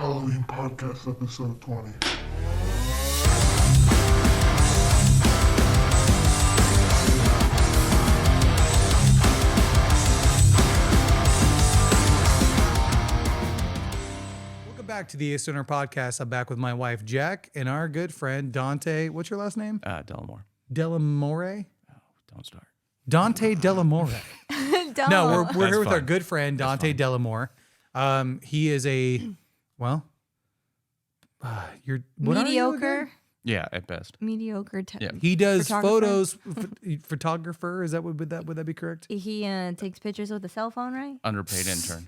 Halloween Podcast, episode 20. Welcome back to the Ace Owner Podcast. I'm back with my wife, Jack, and our good friend, Dante. What's your last name? Delamore. Delamore? Oh, don't start. Dante Delamore. No, we're here with our fine. good friend, Dante Delamore. He is what are you Mediocre. again? Yeah, at best. Mediocre. Yeah. He does Photographer? photographer. Is that would that be correct? He takes pictures with a cell phone, right? Underpaid intern.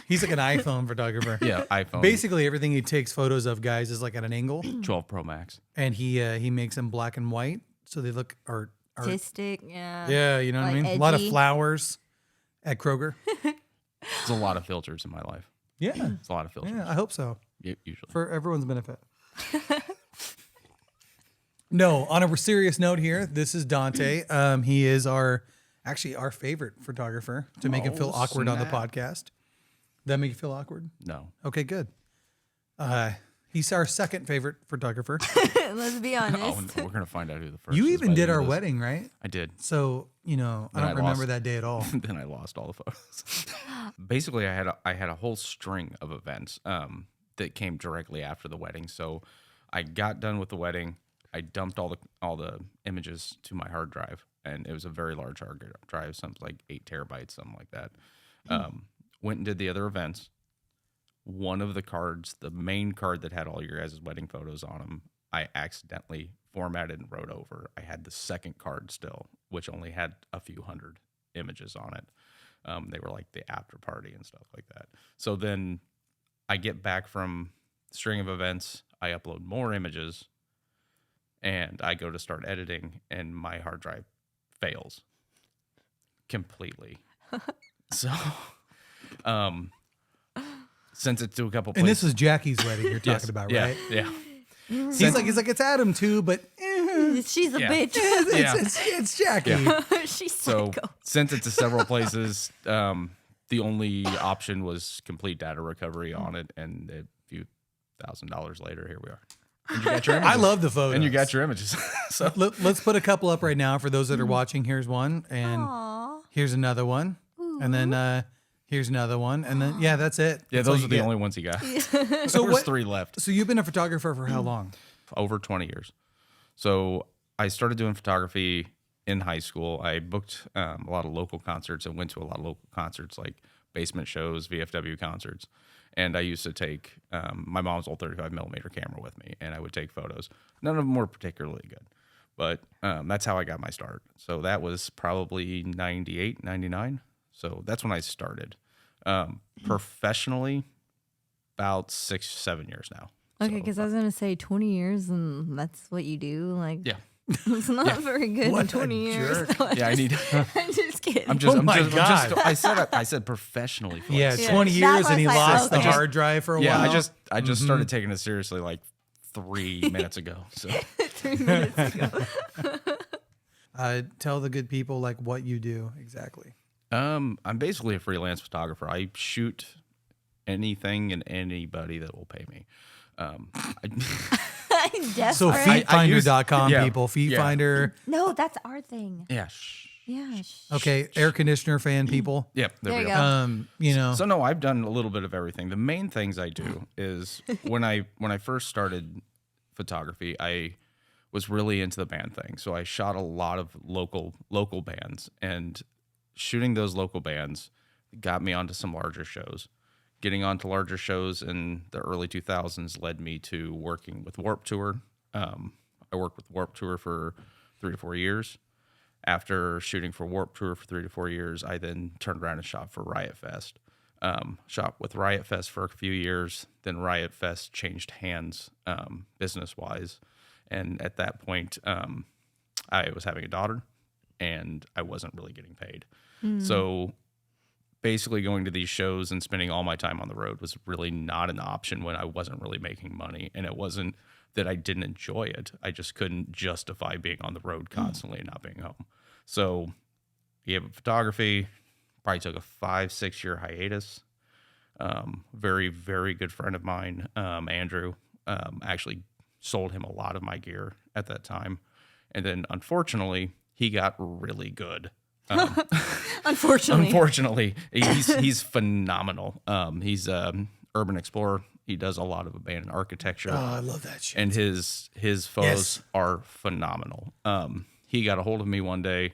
He's like an iPhone photographer. Yeah, iPhone. Basically, everything he takes photos of, guys, is like at an angle, 12 Pro Max. and he makes them black and white, so they look Artistic, yeah. yeah, you know what I Like mean. A lot of edgy. flowers at Kroger. There's a lot of filters in my life. Yeah, It's a lot of filters. yeah, I hope so Usually. for everyone's benefit. No, on a serious note here, this is Dante. He is our favorite photographer to make him feel awkward on the snap. podcast. That make you feel awkward? No. Okay, good. He's our second favorite photographer. Let's be Oh, honest. we're going to find out who the first You is even by did the our end of this. wedding, right? I did. So, I Then don't I remember lost. that day at all. Then I lost all the photos. Basically, I had a whole string of events that came directly after the wedding. So I got done with the wedding. I dumped all the images to my hard drive, and it was a very large hard drive, something like 8 terabytes, something like that. Went and did the other events. One of the cards, the main card that had all your guys' wedding photos on them, I accidentally formatted and wrote over. I had the second card still, which only had a few hundred images on it. They were like the after party and stuff like that. So then I get back from the string of events. I upload more images, and I go to start editing, and my hard drive fails completely. So, sent it to a couple places. And this was Jackie's wedding you're talking Yes. about, Yeah, right? Yeah. He's like, it's Adam too, but She's a Yeah. bitch. Yeah. it's Jackie. Yeah. She's So psycho. sent it to several places. The only option was complete data recovery on it, and a few $1,000s later, here we are. And you got your images. I love the photos. And you got your images. So Let's put a couple up right now for those that are watching. Here's one, and Aw. here's another one, and then here's another one, and then that's it. yeah, That's all those you are the get. only ones he got. So There's what? 3 left. So you've been a photographer for how long? Over 20 years. So I started doing photography in high school. I booked a lot of local concerts and went to a lot of local concerts like basement shows, VFW concerts. And I used to take my mom's old 35 millimeter camera with me, and I would take photos. None of them were particularly good, but that's how I got my start. So that was probably 98, 99. So that's when I started. Professionally, about 6, 7 years now. Okay, So, because I was going to say 20 years and that's what you do. Like, yeah. it's not very good What in 20 a years. jerk. No, I'm Yeah, I need. I'm just kidding. I'm just. Oh I'm my just, God. I said professionally. For Yeah, like Yeah, 20 that years, and he was like, lost the okay. hard drive for a Yeah, while. I just started taking it seriously like 3 minutes ago. So 3 minutes ago. Tell the good people like what you do exactly. I'm basically a freelance photographer. I shoot anything and anybody that will pay me. I'm So desperate. feetfinder.com, yeah, people. Feetfinder. No, that's our thing. Yeah. Yeah. Okay, air conditioner fan people. Yep. There There we you go. go. You know. So no, I've done a little bit of everything. The main things I do is when I first started photography, I was really into the band thing. So I shot a lot of local bands, and shooting those local bands got me onto some larger shows. Getting onto larger shows in the early 2000s led me to working with Warped Tour. I worked with Warped Tour for 3 to 4 years. After shooting for Warped Tour for 3 to 4 years, I then turned around and shot for Riot Fest. Shot with Riot Fest for a few years. Then Riot Fest changed hands business-wise. And at that point, I was having a daughter, and I wasn't really getting paid. So basically going to these shows and spending all my time on the road was really not an option when I wasn't really making money. And it wasn't that I didn't enjoy it. I just couldn't justify being on the road constantly and not being home. So yeah, photography probably took a 5-6 year hiatus. Very, very good friend of mine, Andrew, actually sold him a lot of my gear at that time. And then unfortunately, he got really good. Unfortunately. Unfortunately, he's phenomenal. He's urban explorer. He does a lot of abandoned architecture. Oh, I love that shit. And his photos are phenomenal. He got a hold of me one day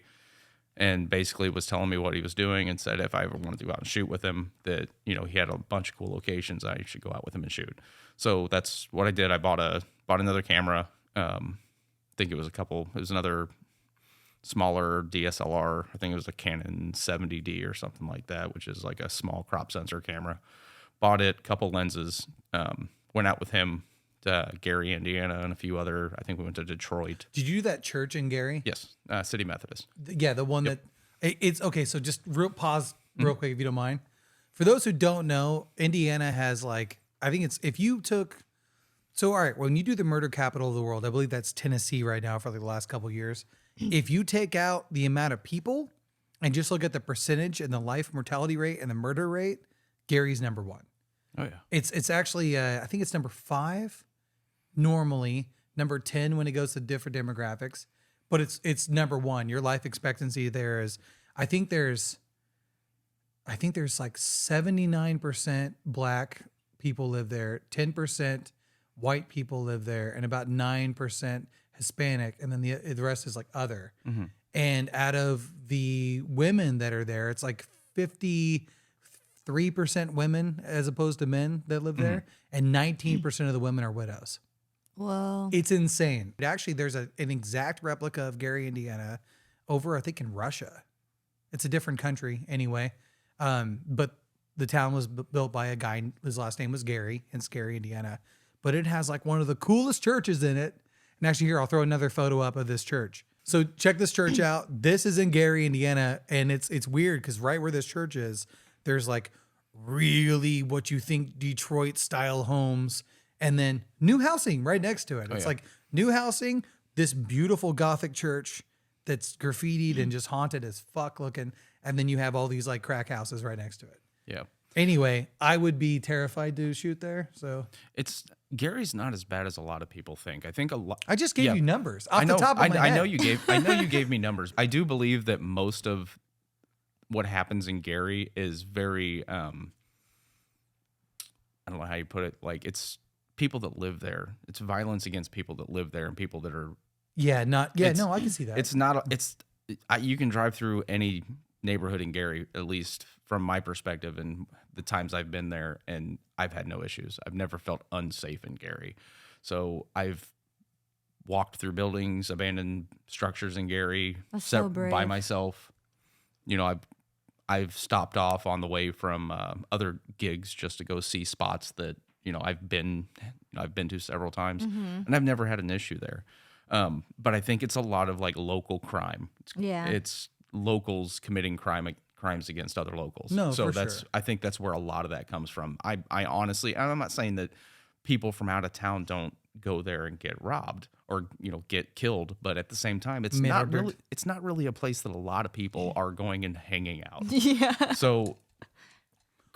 and basically was telling me what he was doing and said if I ever wanted to go out and shoot with him, that he had a bunch of cool locations, I should go out with him and shoot. So that's what I did. I bought another camera. I think it was another smaller DSLR. I think it was a Canon 70D or something like that, which is like a small crop sensor camera. Bought it, couple lenses, went out with him to Gary, Indiana, and a few other. I think we went to Detroit. Did you do that church in Gary? Yes, City Methodist. Yeah, the one that it's okay. So just pause real quick if you don't mind. For those who don't know, Indiana has like I think it's if you took. So all right, when you do the murder capital of the world, I believe that's Tennessee right now for like the last couple of years. If you take out the amount of people and just look at the percentage and the life mortality rate and the murder rate, Gary's number one. Oh yeah, It's actually I think it's number 5 normally, number 10 when it goes to different demographics, but it's number 1. Your life expectancy there is I think there's like 79% black people live there, 10% white people live there, and about 9% Hispanic, and then the rest is like other. Mm-hmm. And out of the women that are there, it's like 53% women as opposed to men that live there, and 19% of the women are widows. Whoa. It's insane. Actually, there's an exact replica of Gary, Indiana, over I think in Russia. It's a different country anyway, but the town was built by a guy. His last name was Gary in Gary, Indiana. But it has like one of the coolest churches in it. And actually, here I'll throw another photo up of this church. So check this church out. This is in Gary, Indiana, and it's weird because right where this church is, there's like really what you think Detroit style homes, and then new housing right next to it. It's like new housing, this beautiful Gothic church that's graffitied and just haunted as fuck looking, and then you have all these like crack houses right next to it. yeah. Anyway, I would be terrified to shoot there. So Gary's not as bad as a lot of people think. I think a lot. I just gave you numbers off I know, the top of my head. I know you gave me numbers. I do believe that most of what happens in Gary is very I don't know how you put it. Like it's people that live there. It's violence against people that live there and people that are. No, I can see that. It's not. You can drive through any neighborhood in Gary, at least from my perspective and the times I've been there, and I've had no issues. I've never felt unsafe in Gary. So I've walked through buildings, abandoned structures in Gary so brave. by myself. I've stopped off on the way from other gigs just to go see spots that I've been to several times, and I've never had an issue there. But I think it's a lot of like local crime. It's locals committing crimes against other locals. No, so for sure. I think that's where a lot of that comes from. I honestly, and I'm not saying that people from out of town don't go there and get robbed or get killed, but at the same time, it's not really a place that a lot of people are going and hanging out. Yeah. So.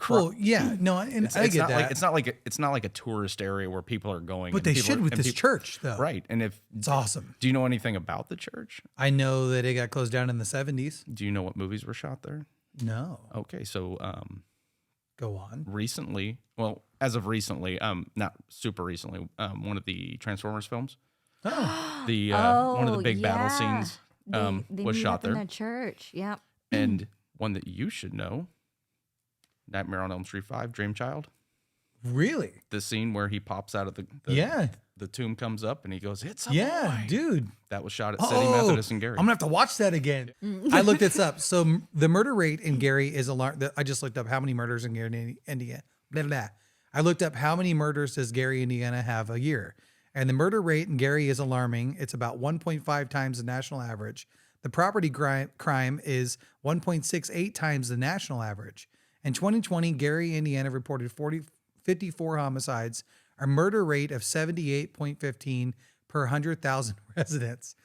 Well, yeah, no, and I get that. It's not like a tourist area where people are going. But they should with this church, though. Right? And It's awesome. Do you know anything about the church? I know that it got closed down in the 70s. Do you know what movies were shot there? No. Okay, so Go on. recently, well, as of recently, not super recently, one of the Transformers films, the one of the big battle scenes They was meet shot up in there, the church. Yep. and one that you should know, Nightmare on Elm Street 5, Dream Child. Really? The scene where he pops out of the tomb comes up and he goes, "It's a boy." Dude. That was shot at City Methodist in Gary. I'm gonna have to watch that again. I looked this up. So the murder rate in Gary is alarming. I just looked up how many murders in Gary, Indiana. Blah, blah. I looked up how many murders does Gary, Indiana have a year, and the murder rate in Gary is alarming. It's about 1.5 times the national average. The property crime is 1.68 times the national average. In 2020, Gary, Indiana reported 54 homicides, a murder rate of 78.15 per 100,000 residents.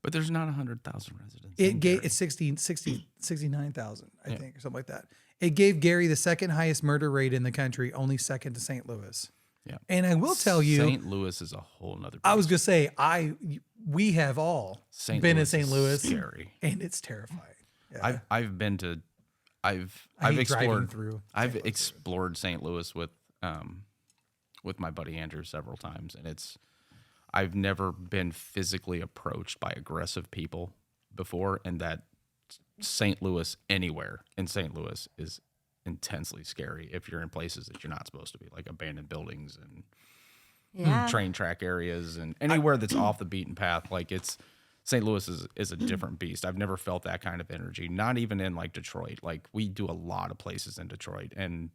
But there's not 100,000 residents. It's 69,000, I think, or something like that. It gave Gary the second highest murder rate in the country, only second to St. Louis. Yeah. And I will tell you, St. Louis is a whole nother. I was beast. gonna say, we have all St. been in Louis St. is Louis, scary. and it's terrifying. Yeah. I've been to, I've I hate driving explored through I've St. Louis. explored St. Louis with my buddy Andrew several times, and I've never been physically approached by aggressive people before, and that St. Louis anywhere in St. Louis is intensely scary if you're in places that you're not supposed to be, like abandoned buildings and Yeah. train track areas and anywhere that's off the beaten path. Like St. Louis is a different beast. I've never felt that kind of energy, not even in like Detroit. Like we do a lot of places in Detroit, and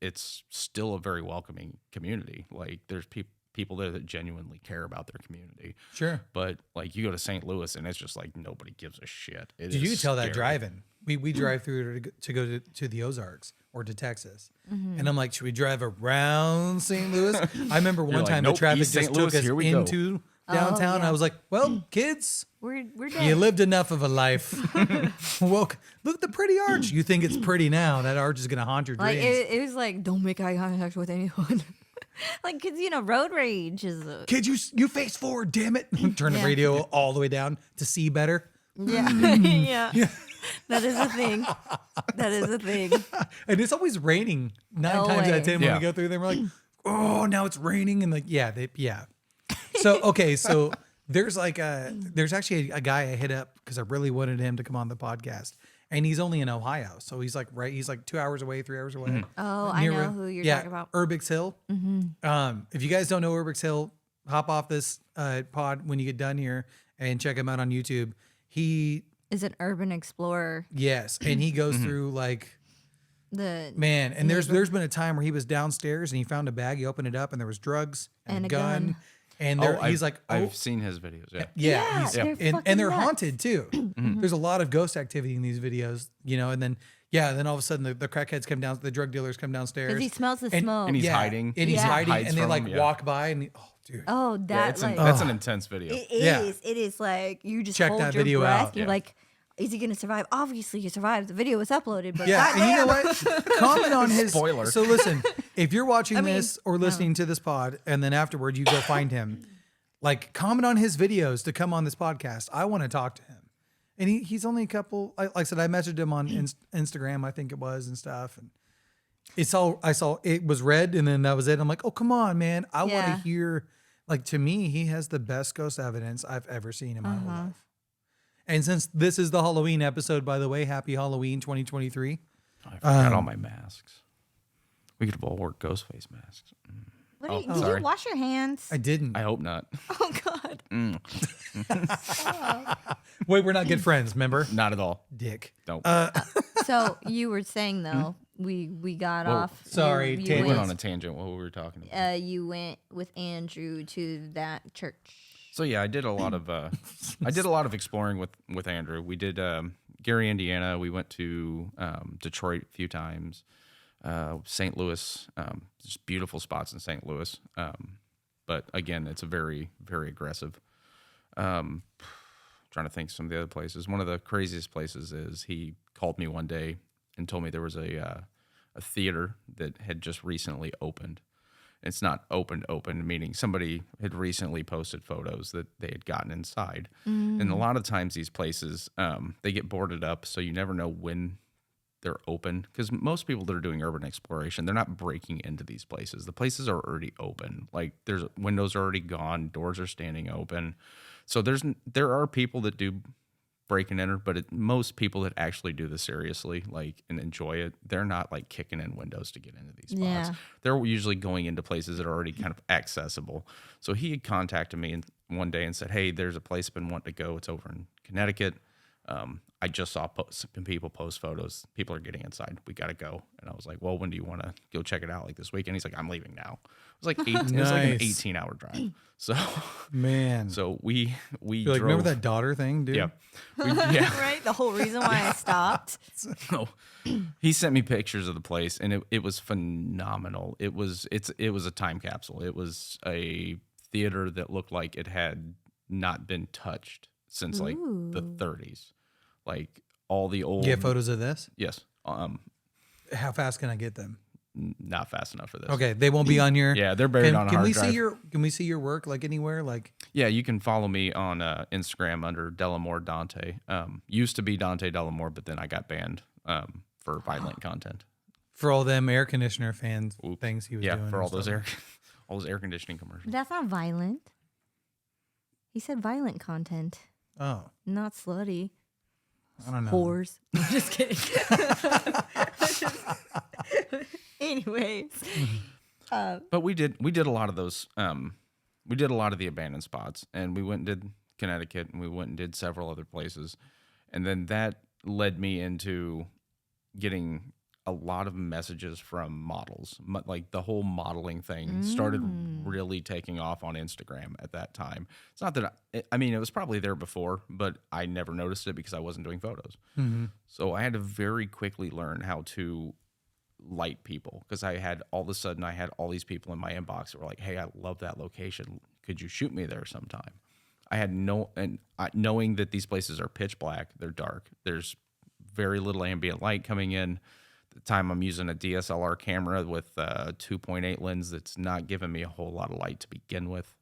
it's still a very welcoming community. Like there's people there that genuinely care about their community. Sure. But like you go to St. Louis and it's just like nobody gives a shit. It Did you is tell that scary. driving? We drive through to go to the Ozarks or to Texas, and I'm like, should we drive around St. Louis? I remember one like, time nope, the traffic East just St. took Louis, us here we go. into downtown. yeah. I was like, well, kids, We're you dead. lived enough of a life. Well, look at the pretty arch. You think it's pretty now? That arch is gonna haunt your Like dreams. it was like, don't make eye contact with anyone. Like, cause road rage is Kid, you face forward, damn it! Turn the Yeah. radio all the way down to see better. yeah. yeah. That is a thing. That is a thing. And it's always raining 9 times out of Always. 10 when Yeah. we go through there. We're like, oh, now it's raining. And like, yeah. So, okay. So there's actually a guy I hit up because I really wanted him to come on the podcast. And he's only in Ohio. So he's like, he's like 2 hours away, 3 hours away. Oh, I know who you're talking about. Urbix Hill. If you guys don't know Urbix Hill, hop off this pod when you get done here and check him out on YouTube. He, Is an urban explorer. yes. And he goes through like, The man, and there's been a time where he was downstairs and he found a bag. He opened it up and there was drugs and a gun. And there, he's like, I've seen his videos. Yeah. Yeah, he's, they're and fucking they're nuts. haunted too. There's a lot of ghost activity in these videos, and then then all of a sudden the crackheads come down, the drug dealers come downstairs. because he smells the and- smoke. And he's hiding. and he's Yeah. hiding, Hides and they from like him, yeah. walk by, and oh, dude, Oh, Yeah, that like that's an intense video. it Yeah. is. It is like you just Check hold that your video breath. out. You're Yeah. like, is he gonna survive? Obviously, he survived. The video was uploaded, but yeah. And you know goddamn. what? Comment on his Spoiler. So listen, if you're watching I mean, this or listening to this pod, and then afterward you go find him, like comment on his videos to come on this podcast. I want to talk to him. And he's only a couple. Like I said, I messaged him on Instagram, I think it was, and stuff. And I saw it was red, and then that was it. I'm like, oh come on, man! I want Yeah. to hear. Like to me, he has the best ghost evidence I've ever seen in my whole life. And since this is the Halloween episode, by the way, happy Halloween 2023. I forgot all my masks. We could have all wore ghost face masks. What Oh, did sorry. you wash your hands? I didn't. I hope not. Oh God. Wait, we're not good friends, remember? Not at all. Dick. Don't. So you were saying though, we got Whoa. off. Sorry, you, we tangent. went went, on a tangent. What were we talking about? you went with Andrew to that church. So yeah, I did a lot of exploring with Andrew. We did Gary, Indiana. We went to Detroit a few times. St. Louis, just beautiful spots in St. Louis. But again, it's a very, very aggressive. Trying to think some of the other places. One of the craziest places is he called me one day and told me there was a theater that had just recently opened. It's not open, meaning somebody had recently posted photos that they had gotten inside. And a lot of times these places, they get boarded up, so you never know when they're open. Because most people that are doing urban exploration, they're not breaking into these places. The places are already open. Like there's windows are already gone, doors are standing open. So there are people that do break and enter, but most people that actually do this seriously, like, and enjoy it, they're not like kicking in windows to get into these spots. Yeah. They're usually going into places that are already kind of accessible. So he had contacted me one day and said, "Hey, there's a place I've been wanting to go. It's over in Connecticut. I just saw people post photos. People are getting inside. We got to go." And I was like, "Well, when do you want to go check it out? Like this weekend?" He's like, "I'm leaving now." It was like it was like an Nice. 18-hour drive. So Man. so we You're like, drove. remember that daughter thing, dude? Yeah. Yeah. Right? The whole reason why I stopped. So he sent me pictures of the place, and it was phenomenal. It was a time capsule. It was a theater that looked like it had not been touched since like the 30s. Like all the old You have photos of this? yes. How fast can I get them? Not fast enough for this. Okay, they won't be on your. Yeah, they're buried on a Can hard we drive. see your? Can we see your work like anywhere? Like Yeah, you can follow me on Instagram under Delamore Dante. Used to be Dante Delamore, but then I got banned for violent content. for all them air conditioner fans things he was Yeah, doing. for and all those stuff. all those air conditioning commercials. That's not violent. He said violent content, Oh, not slutty. I don't know. Whores. I'm just kidding. Anyways. But we did a lot of those. We did a lot of the abandoned spots, and we went and did Connecticut, and we went and did several other places, and then that led me into getting a lot of messages from models. Like the whole modeling thing started really taking off on Instagram at that time. It's not that I mean, it was probably there before, but I never noticed it because I wasn't doing photos. So I had to very quickly learn how to light people, because I had all of a sudden I had all these people in my inbox that were like, "Hey, I love that location. Could you shoot me there sometime?" I had knowing that these places are pitch black, they're dark. There's very little ambient light coming in. The time I'm using a DSLR camera with a 2.8 lens that's not giving me a whole lot of light to begin with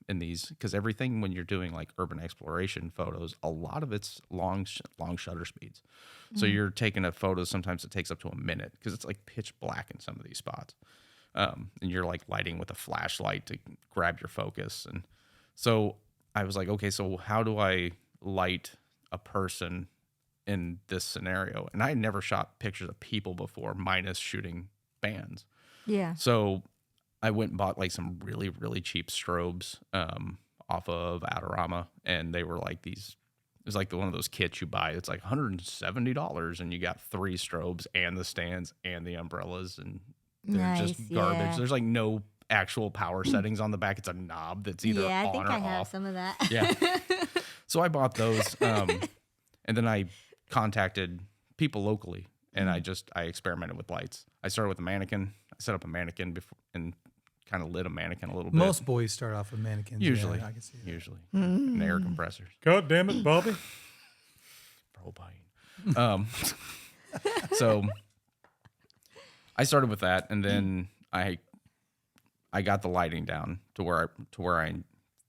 in these, because everything when you're doing like urban exploration photos, a lot of it's long shutter speeds. So you're taking a photo, sometimes it takes up to a minute because it's like pitch black in some of these spots. And you're like lighting with a flashlight to grab your focus. And so I was like, okay, so how do I light a person in this scenario? And I had never shot pictures of people before, minus shooting bands. Yeah. So I went and bought like some really, really cheap strobes off of Adorama, and they were like these. It was like one of those kits you buy. It's like $170, and you got 3 strobes and the stands and the umbrellas, and they're just garbage. Yeah. There's like no actual power settings on the back. It's a knob that's either Yeah, I on think or I have off. some of that. Yeah. So I bought those, and then I contacted people locally, and I experimented with lights. I started with a mannequin. I set up a mannequin before and kind of lit a mannequin a little bit. Most boys start off with mannequins. Usually, yeah, I can see that. and air compressors. God damn it, Bobby! Propane. So I started with that, and then I got the lighting down to where I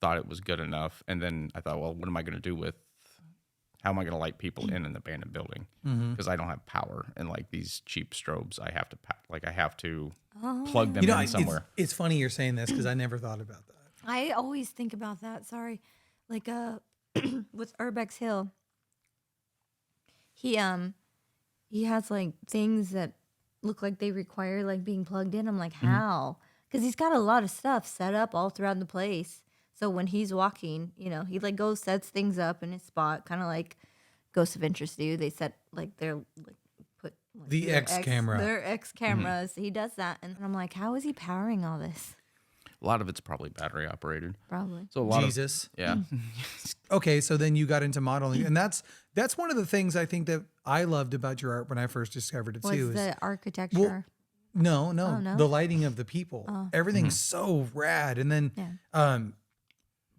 thought it was good enough, and then I thought, well, what am I going to do with? How am I going to light people in an abandoned building? Because I don't have power, and like these cheap strobes, I have to plug them in somewhere. It's funny you're saying this because I never thought about that. I always think about that. Sorry. Like with Urbex Hill. He has like things that look like they require like being plugged in. I'm like, how? Because he's got a lot of stuff set up all throughout the place. So when he's walking, he like goes, sets things up in his spot, kind of like Ghosts of Interest do. They set like their like put like, The X camera. Their X cameras. He does that, and I'm like, how is he powering all this? A lot of it's probably battery operated. Probably. So a lot Jesus. of yeah. Okay, so then you got into modeling, and that's one of the things I think that I loved about your art when I first discovered it Was too. the architecture? No, no? the lighting of the people, everything's so rad. And then,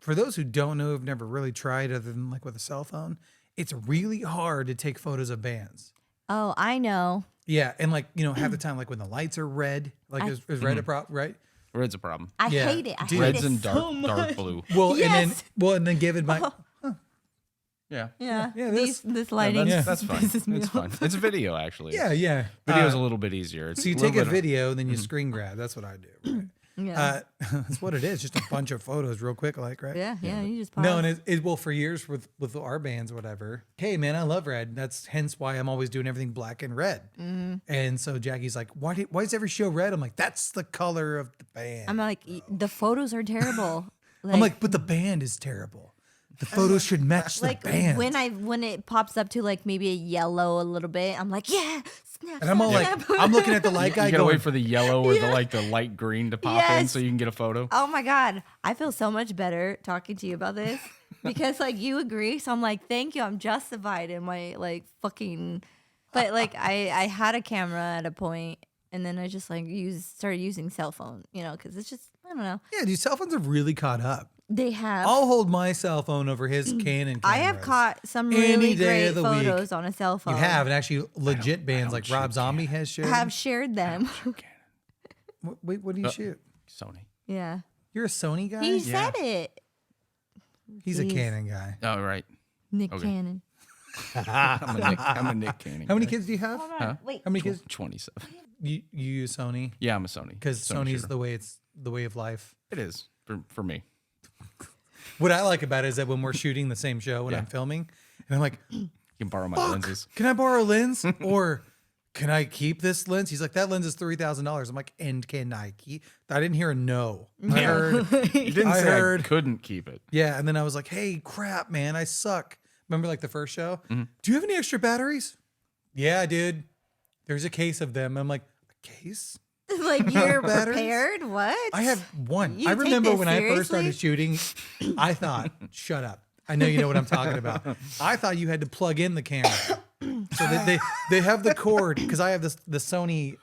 for those who don't know, have never really tried other than like with a cell phone, it's really hard to take photos of bands. Oh, I know. Yeah, and like half the time, like when the lights are red, like is red a problem, right? Red's a problem. I Yeah. hate it. I Dude. hate Red's it and so much. dark blue. Well, Yes. and then give it my. Yeah. Yeah, Yeah, this lighting. That's fine. pisses me It's off. fine. It's video actually. Yeah. Video's a little bit easier. It's So you little take a bit- video, then you screen grab. That's what I do. Right? Yeah. That's what it is. Just a bunch of photos, real quick, like right. yeah. You just pause. No, and it well for years with our bands, whatever. Hey, man, I love red. That's hence why I'm always doing everything black and red. And so Jackie's like, why is every show red? I'm like, that's the color of the band. I'm like, the photos are terrible. I'm like, but the band is terrible. The photos should match the like band. when it pops up to like maybe a yellow a little bit, I'm like, yeah, snap. and I'm all like, snap. I'm looking at the light guy You gotta going, wait for the yellow or the light green to pop in Yes. so you can get a photo. Oh my God. I feel so much better talking to you about this because like you agree. So I'm like, thank you. I'm justified in my like fucking, but like I had a camera at a point and then I just like started using cell phone, you know, because it's just I don't know. Yeah, dude, cell phones have really caught up. They have. I'll hold my cell phone over his Canon cameras. I have caught some Any really day great of the week. photos on a cell phone. You have, and actually legit bands don't like shoot Rob Zombie has shared. Have shared them. Wait, what do you shoot? Sony. Yeah. You're a Sony guy? He said it. He's a Jeez. Canon guy. Oh, right. Nick Okay. Cannon. I'm a Nick Canning. How many guy. kids do you have? Huh? Wait. How many kids? 27. You use Sony? Yeah, I'm a Sony. Because Sony Sony's shooter. the way of life. It is for me. What I like about it is that when we're shooting the same show when Yeah. I'm filming, and I'm like, You can borrow my fuck, lenses. can I borrow a lens? Or can I keep this lens? He's like, that lens is $3,000. I'm like, and can I keep? I didn't hear a no. I heard, You didn't I say heard- I couldn't keep it. yeah. And then I was like, hey, crap, man, I suck. Remember like the first show? Mm-hmm. Do you have any extra batteries? Yeah, dude. There's a case of them. I'm like, a case? Like you're Batteries? prepared? What? I have one. You I take remember this when I first started seriously? shooting, I thought, shut up. I know you know what I'm talking about. I thought you had to plug in the camera. So that they have the cord because I have the Sony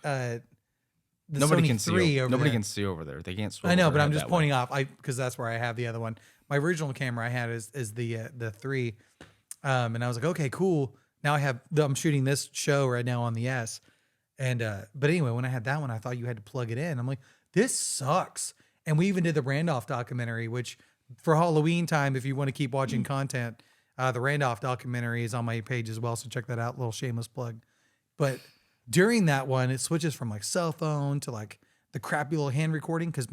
Nobody Sony can see. 3 over Nobody there. can see over there. They can't. I know, swivel but I'm around just that pointing way. off because that's where I have the other one. My original camera I had is the 3. And I was like, okay, cool. Now I'm shooting this show right now on the S. And but anyway, when I had that one, I thought you had to plug it in. I'm like, this sucks. And we even did the Randolph documentary, which for Halloween time, if you want to keep watching content, the Randolph documentary is on my page as well. So check that out. Little shameless plug. But during that one, it switches from like cell phone to like the crappy little hand recording because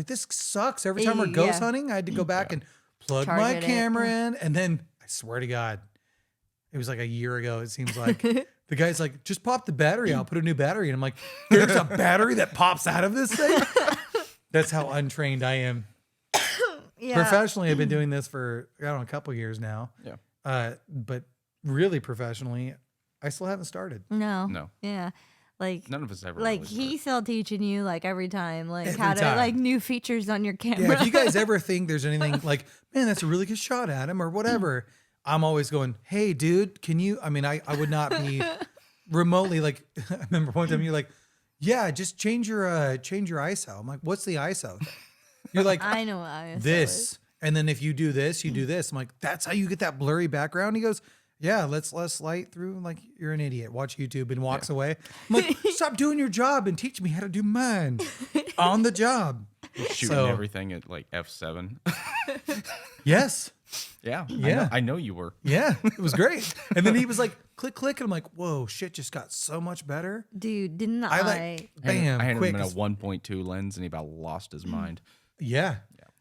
this sucks. Every time we're ghost Yeah. hunting, I had to go back and plug my Target it. camera in. And then I swear to God, it was like a year ago, it seems like. The guy's like, just pop the battery out, put a new battery in. I'm like, there's a battery that pops out of this thing? That's how untrained I am. yeah. Professionally, I've been doing this for, I don't know, a couple years now. Yeah. But really professionally, I still haven't started. No. No. Yeah. Like None of us ever. like really he's still teaching you like every time like Every how to time. like new features on your camera. Yeah, if you guys ever think there's anything like, man, that's a really good shot, Adam, or whatever, I'm always going, hey, dude, can you? I mean, I would not be remotely like. I remember one time you're like, yeah, just change your ISO. I'm like, what's the ISO? You're like, I know what ISO is. this, and then if you do this, you do this. I'm like, that's how you get that blurry background. He goes, yeah, let's less light through. I'm like, you're an idiot. Watch YouTube and walks away. I'm like, stop doing your job and teach me how to do mine on the job. shooting So- everything at like f7. Yes. Yeah. Yeah. I know you were. Yeah, it was great. And then he was like, click, click. And I'm like, whoa, shit just got so much better. Dude, didn't I I? like, bam, I handed quick. him in a 1.2 lens, and he about lost his mind. Yeah.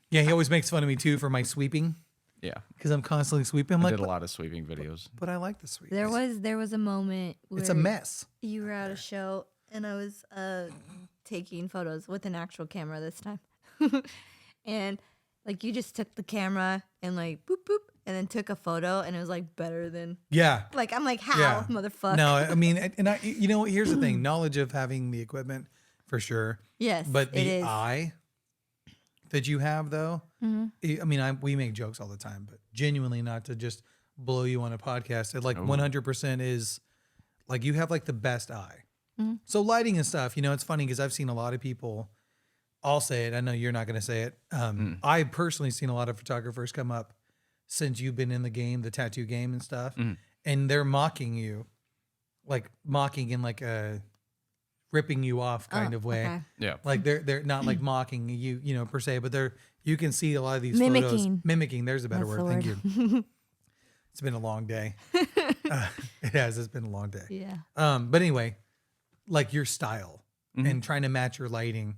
Yeah, he always makes fun of me too for my sweeping Yeah. because I'm constantly sweeping. I'm I like, did a lot of sweeping videos. but I like the sweep. there was a moment where It's a mess. you were at a show and I was taking photos with an actual camera this time. And like you just took the camera and like boop boop and then took a photo and it was like better than Yeah. like I'm like how Yeah. motherfucker. No, I mean, and I, you know, here's the thing: knowledge of having the equipment for sure, Yes, but it the is. eye that you have, though. I mean, we make jokes all the time, but genuinely, not to just blow you on a podcast, it like 100% is like you have like the best eye. So lighting and stuff, you know, it's funny because I've seen a lot of people. I'll say it. I know you're not going to say it. I've personally seen a lot of photographers come up since you've been in the game, the tattoo game and stuff, and they're mocking you, like mocking in like a ripping you off kind of way. okay. Yeah. Like they're not like mocking you, you know, per se, but you can see a lot of these photos Mimicking. mimicking. There's a better That's the word. Thank you. It's been a long day. It has. It's been a long day. Yeah. But anyway, like your style and trying to match your lighting,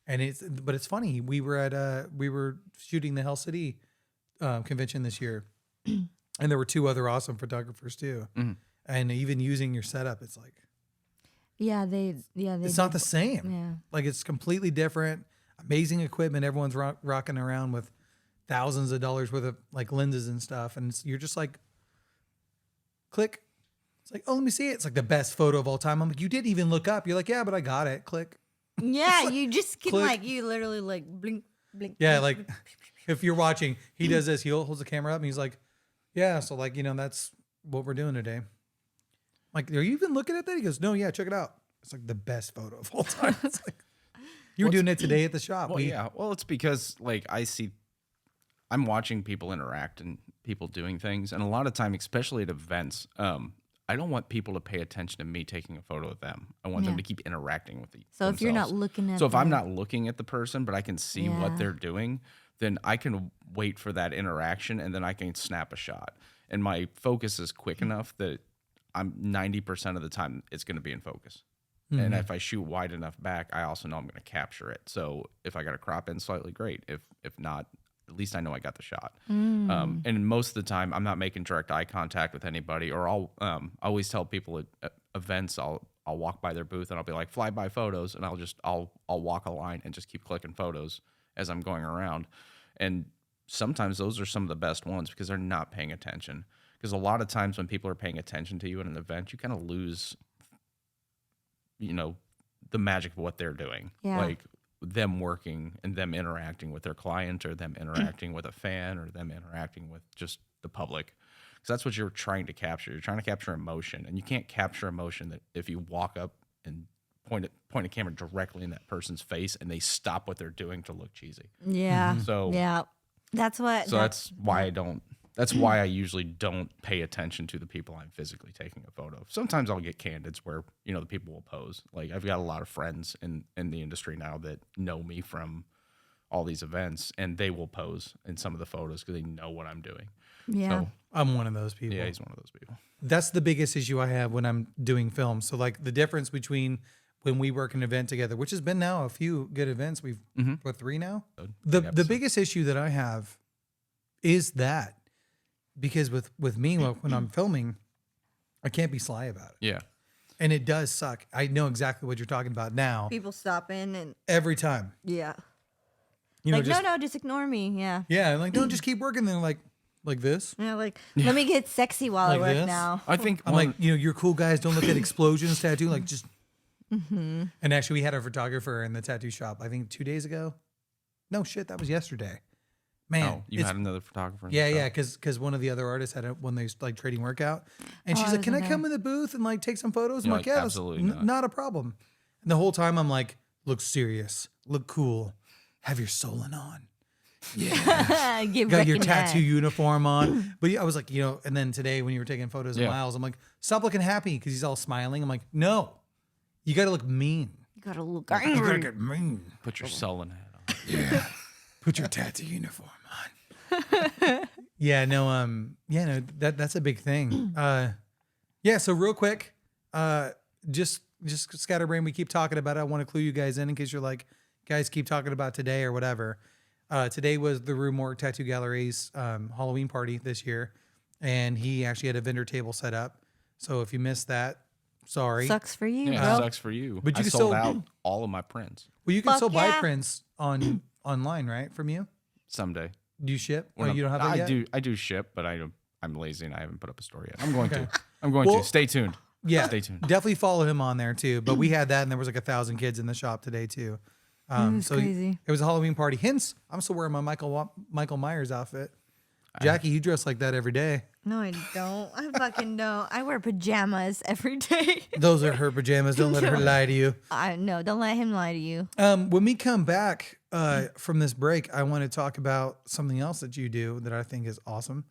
and it's funny. We were shooting the Hell City convention this year, and there were 2 other awesome photographers too. And even using your setup, it's like Yeah, they it's not the same. Yeah. Like it's completely different. Amazing equipment. Everyone's rocking around with thousands of dollars worth of like lenses and stuff, and you're just like, click. It's like, oh, let me see it. It's like the best photo of all time. I'm like, you didn't even look up. You're like, yeah, but I got it. Click. Yeah, you just can click. like you literally like blink blink. Yeah, blink, like if you're watching, he does this. He holds the camera up and he's like, yeah. So like, you know, that's what we're doing today. Like, are you even looking at that? He goes, no, yeah, check it out. It's like the best photo of all time. It's like, you were doing it today at the shop. Well, yeah. Well, it's because like I'm watching people interact and people doing things, and a lot of time, especially at events, I don't want people to pay attention to me taking a photo of them. I want them to keep interacting with So if you're not looking at, so if I'm not looking at the person, but I can see what Yeah. they're doing, then I can wait for that interaction, and then I can snap a shot. And my focus is quick enough that I'm 90% of the time it's going to be in focus. And if I shoot wide enough back, I also know I'm going to capture it. So if I got to crop in slightly, great. If not, at least I know I got the shot. And most of the time, I'm not making direct eye contact with anybody. Or I always tell people at events, I'll walk by their booth and I'll be like, fly by photos, and I'll walk a line and just keep clicking photos as I'm going around. And sometimes those are some of the best ones because they're not paying attention. Because a lot of times when people are paying attention to you at an event, you kind of lose, the magic of what they're doing. Yeah. Like them working and them interacting with their client, or them interacting with a fan, or them interacting with just the public. Because that's what you're trying to capture. You're trying to capture emotion, and you can't capture emotion that if you walk up and point a camera directly in that person's face and they stop what they're doing to look cheesy. Yeah. So Yeah. That's what. So that's why I don't. That's why I usually don't pay attention to the people I'm physically taking a photo of. Sometimes I'll get candids where the people will pose. Like I've got a lot of friends in the industry now that know me from all these events, and they will pose in some of the photos because they know what I'm doing. Yeah. So, I'm one of those people. yeah, he's one of those people. That's the biggest issue I have when I'm doing film. So like the difference between when we work an event together, which has been now a few good events. We've what, 3 now? The biggest issue that I have is that because with me when I'm filming, I can't be sly about it. Yeah. And it does suck. I know exactly what you're talking about now. People stop in and Every time. yeah. You know, Like just, no, just ignore me. Yeah. Yeah, like don't just keep working. Then like this. Yeah. Like let me get sexy while Like I work this? now. I think I'm like, you're cool guys. Don't look at explosions tattoo. Like just. And actually, we had a photographer in the tattoo shop. I think 2 days ago. No shit, that was yesterday. Man, you it's- had another photographer. In the yeah, shop? yeah, because one of the other artists had when they like trading workout, and she's I like, was "Can I in come there. in the booth and like take some photos?" I'm You're like, like, "Yeah, that's absolutely not." not a problem." And the whole time I'm like, "Look serious, look cool, have your Solon on, Get got your recognized. tattoo uniform on." But yeah, I was like, and then today when you were taking photos of Yeah. Miles, I'm like, "Stop looking happy," because he's all smiling. I'm like, "No, you got to look mean. You gotta look You got to angry. get mean. Put your sullen hat on. Yeah, put your tattoo uniform on." No, that's a big thing. Yeah, so real quick, just scatterbrain, we keep talking about it. I want to clue you guys in case you're like, guys keep talking about today or whatever. Today was the Rue Morgue Tattoo Gallery's Halloween party this year, and he actually had a vendor table set up. So if you missed that, sorry. Sucks for you, Yeah, bro. sucks for you. But you I can sold still- out all of my prints Well, you can Fuck still buy yeah. prints online, right? From you? someday. Do you ship? When Oh, you don't have that I yet? I do ship, but I'm lazy and I haven't put up a story yet. I'm going Okay. to. I'm going Well- to. Stay tuned. Yeah, Stay tuned. definitely follow him on there too. But we had that, and there was like 1,000 kids in the shop today too. was So crazy. it was a Halloween party. Hence, I'm still wearing my Michael Myers outfit. Jackie, you dress like that every day. No, I don't. I fucking don't. I wear pajamas every day. Those are her pajamas. Don't let her lie to you. I no, don't let him lie to you. When we come back from this break, I want to talk about something else that you do that I think is awesome.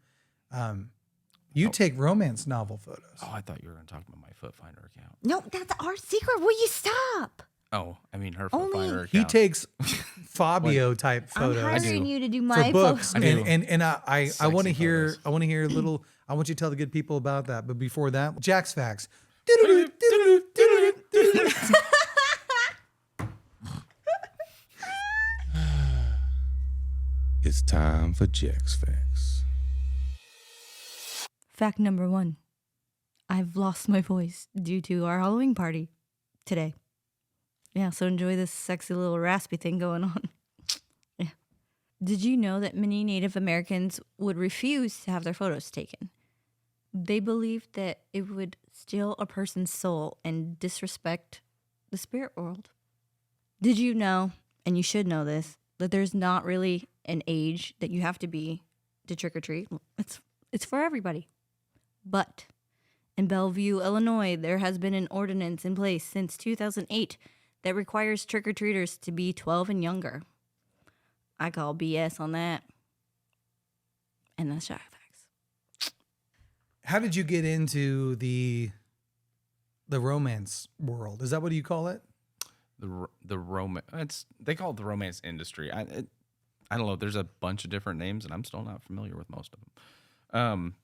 You take romance novel photos. Oh, I thought you were going to talk about my Foot Finder account. No, that's our secret. Will you stop? Oh, I mean her Foot Only- Finder account. He takes Fabio type I'm photos hiring do. you to do for my books, photos. I do. and I Sexy want to hear photos. I want to hear a little. I want you to tell the good people about that. But before that, Jack's facts. It's time for Jack's Facts. Fact number 1. I've lost my voice due to our Halloween party today. Yeah, so enjoy this sexy little raspy thing going on. Yeah. Did you know that many Native Americans would refuse to have their photos taken? They believed that it would steal a person's soul and disrespect the spirit world. Did you know, and you should know this, that there's not really an age that you have to be to trick or treat? It's for everybody. But In Bellevue, Illinois, there has been an ordinance in place since 2008 that requires trick-or-treaters to be 12 and younger. I call BS on that. And that's Shy Facts. How did you get into the romance world? Is that what you call it? The romance. They call it the romance industry. I don't know. There's a bunch of different names, and I'm still not familiar with most of them.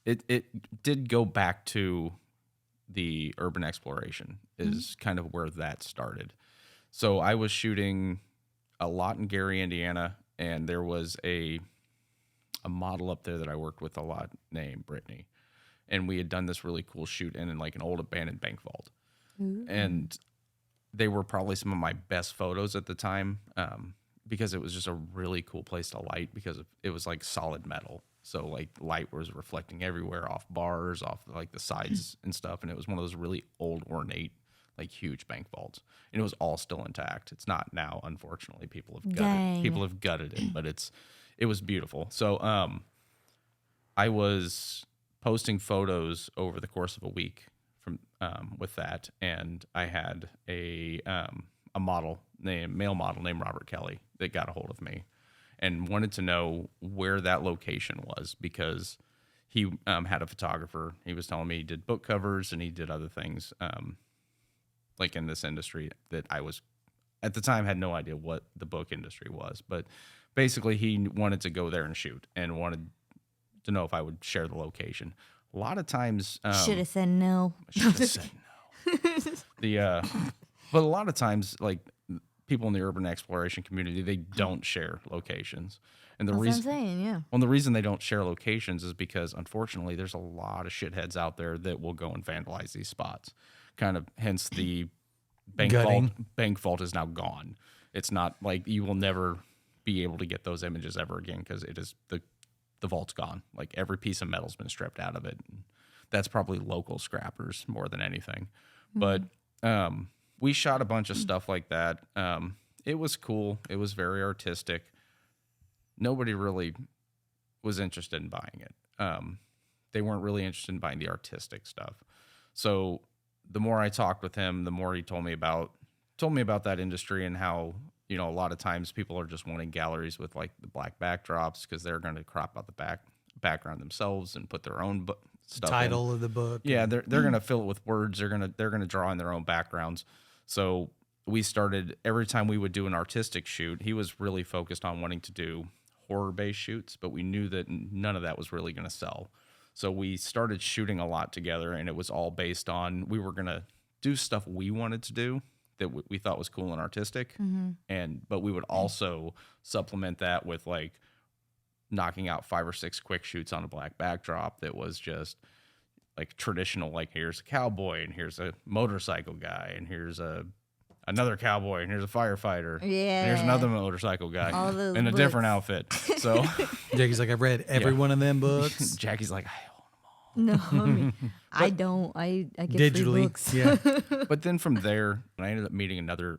It did go back to the urban exploration is kind of where that started. So I was shooting a lot in Gary, Indiana, and there was a model up there that I worked with a lot named Brittany, and we had done this really cool shoot in like an old abandoned bank vault, and they were probably some of my best photos at the time because it was just a really cool place to light because it was like solid metal. So like light was reflecting everywhere off bars, off like the sides and stuff. And it was one of those really old, ornate, like huge bank vaults. And it was all still intact. It's not now, unfortunately. People have gutted it, but it was beautiful. So I was posting photos over the course of a week from with that, and I had a male model named Robert Kelly that got a hold of me and wanted to know where that location was because he had a photographer. He was telling me he did book covers and he did other things like in this industry that I was at the time had no idea what the book industry was. But basically he wanted to go there and shoot and wanted to know if I would share the location. A lot of times... Should have said no. I should have said no. But a lot of times, like, people in the urban exploration community, they don't share locations. And the That's reason, what I'm saying, yeah. well, the reason they don't share locations is because, unfortunately, there's a lot of shitheads out there that will go and vandalize these spots. Kind of, hence the bank vault is now gone. It's not like you will never be able to get those images ever again because it is the vault's gone. Like every piece of metal's been stripped out of it. And that's probably local scrappers more than anything. But we shot a bunch of stuff like that. It was cool. It was very artistic. Nobody really was interested in buying it. They weren't really interested in buying the artistic stuff. So the more I talked with him, the more he told me about that industry and how, you know, a lot of times people are just wanting galleries with like the black backdrops because they're going to crop out the background themselves and put their own stuff Title in. of the book. Yeah, they're going to fill it with words. They're going to draw in their own backgrounds. So we started every time we would do an artistic shoot. He was really focused on wanting to do horror-based shoots, but we knew that none of that was really going to sell. So we started shooting a lot together, and it was all based on we were going to do stuff we wanted to do that we thought was cool and artistic, but we would also supplement that with like knocking out 5 or 6 quick shoots on a black backdrop that was just like traditional. Like here's a cowboy, and here's a motorcycle guy, and here's another cowboy, and here's a firefighter, and here's another motorcycle guy in a different outfit. So Jackie's like, I've read every one of them books. Jackie's like, I own No, I mean, I don't. I get Digitally. free books. Yeah. But then from there, I ended up meeting another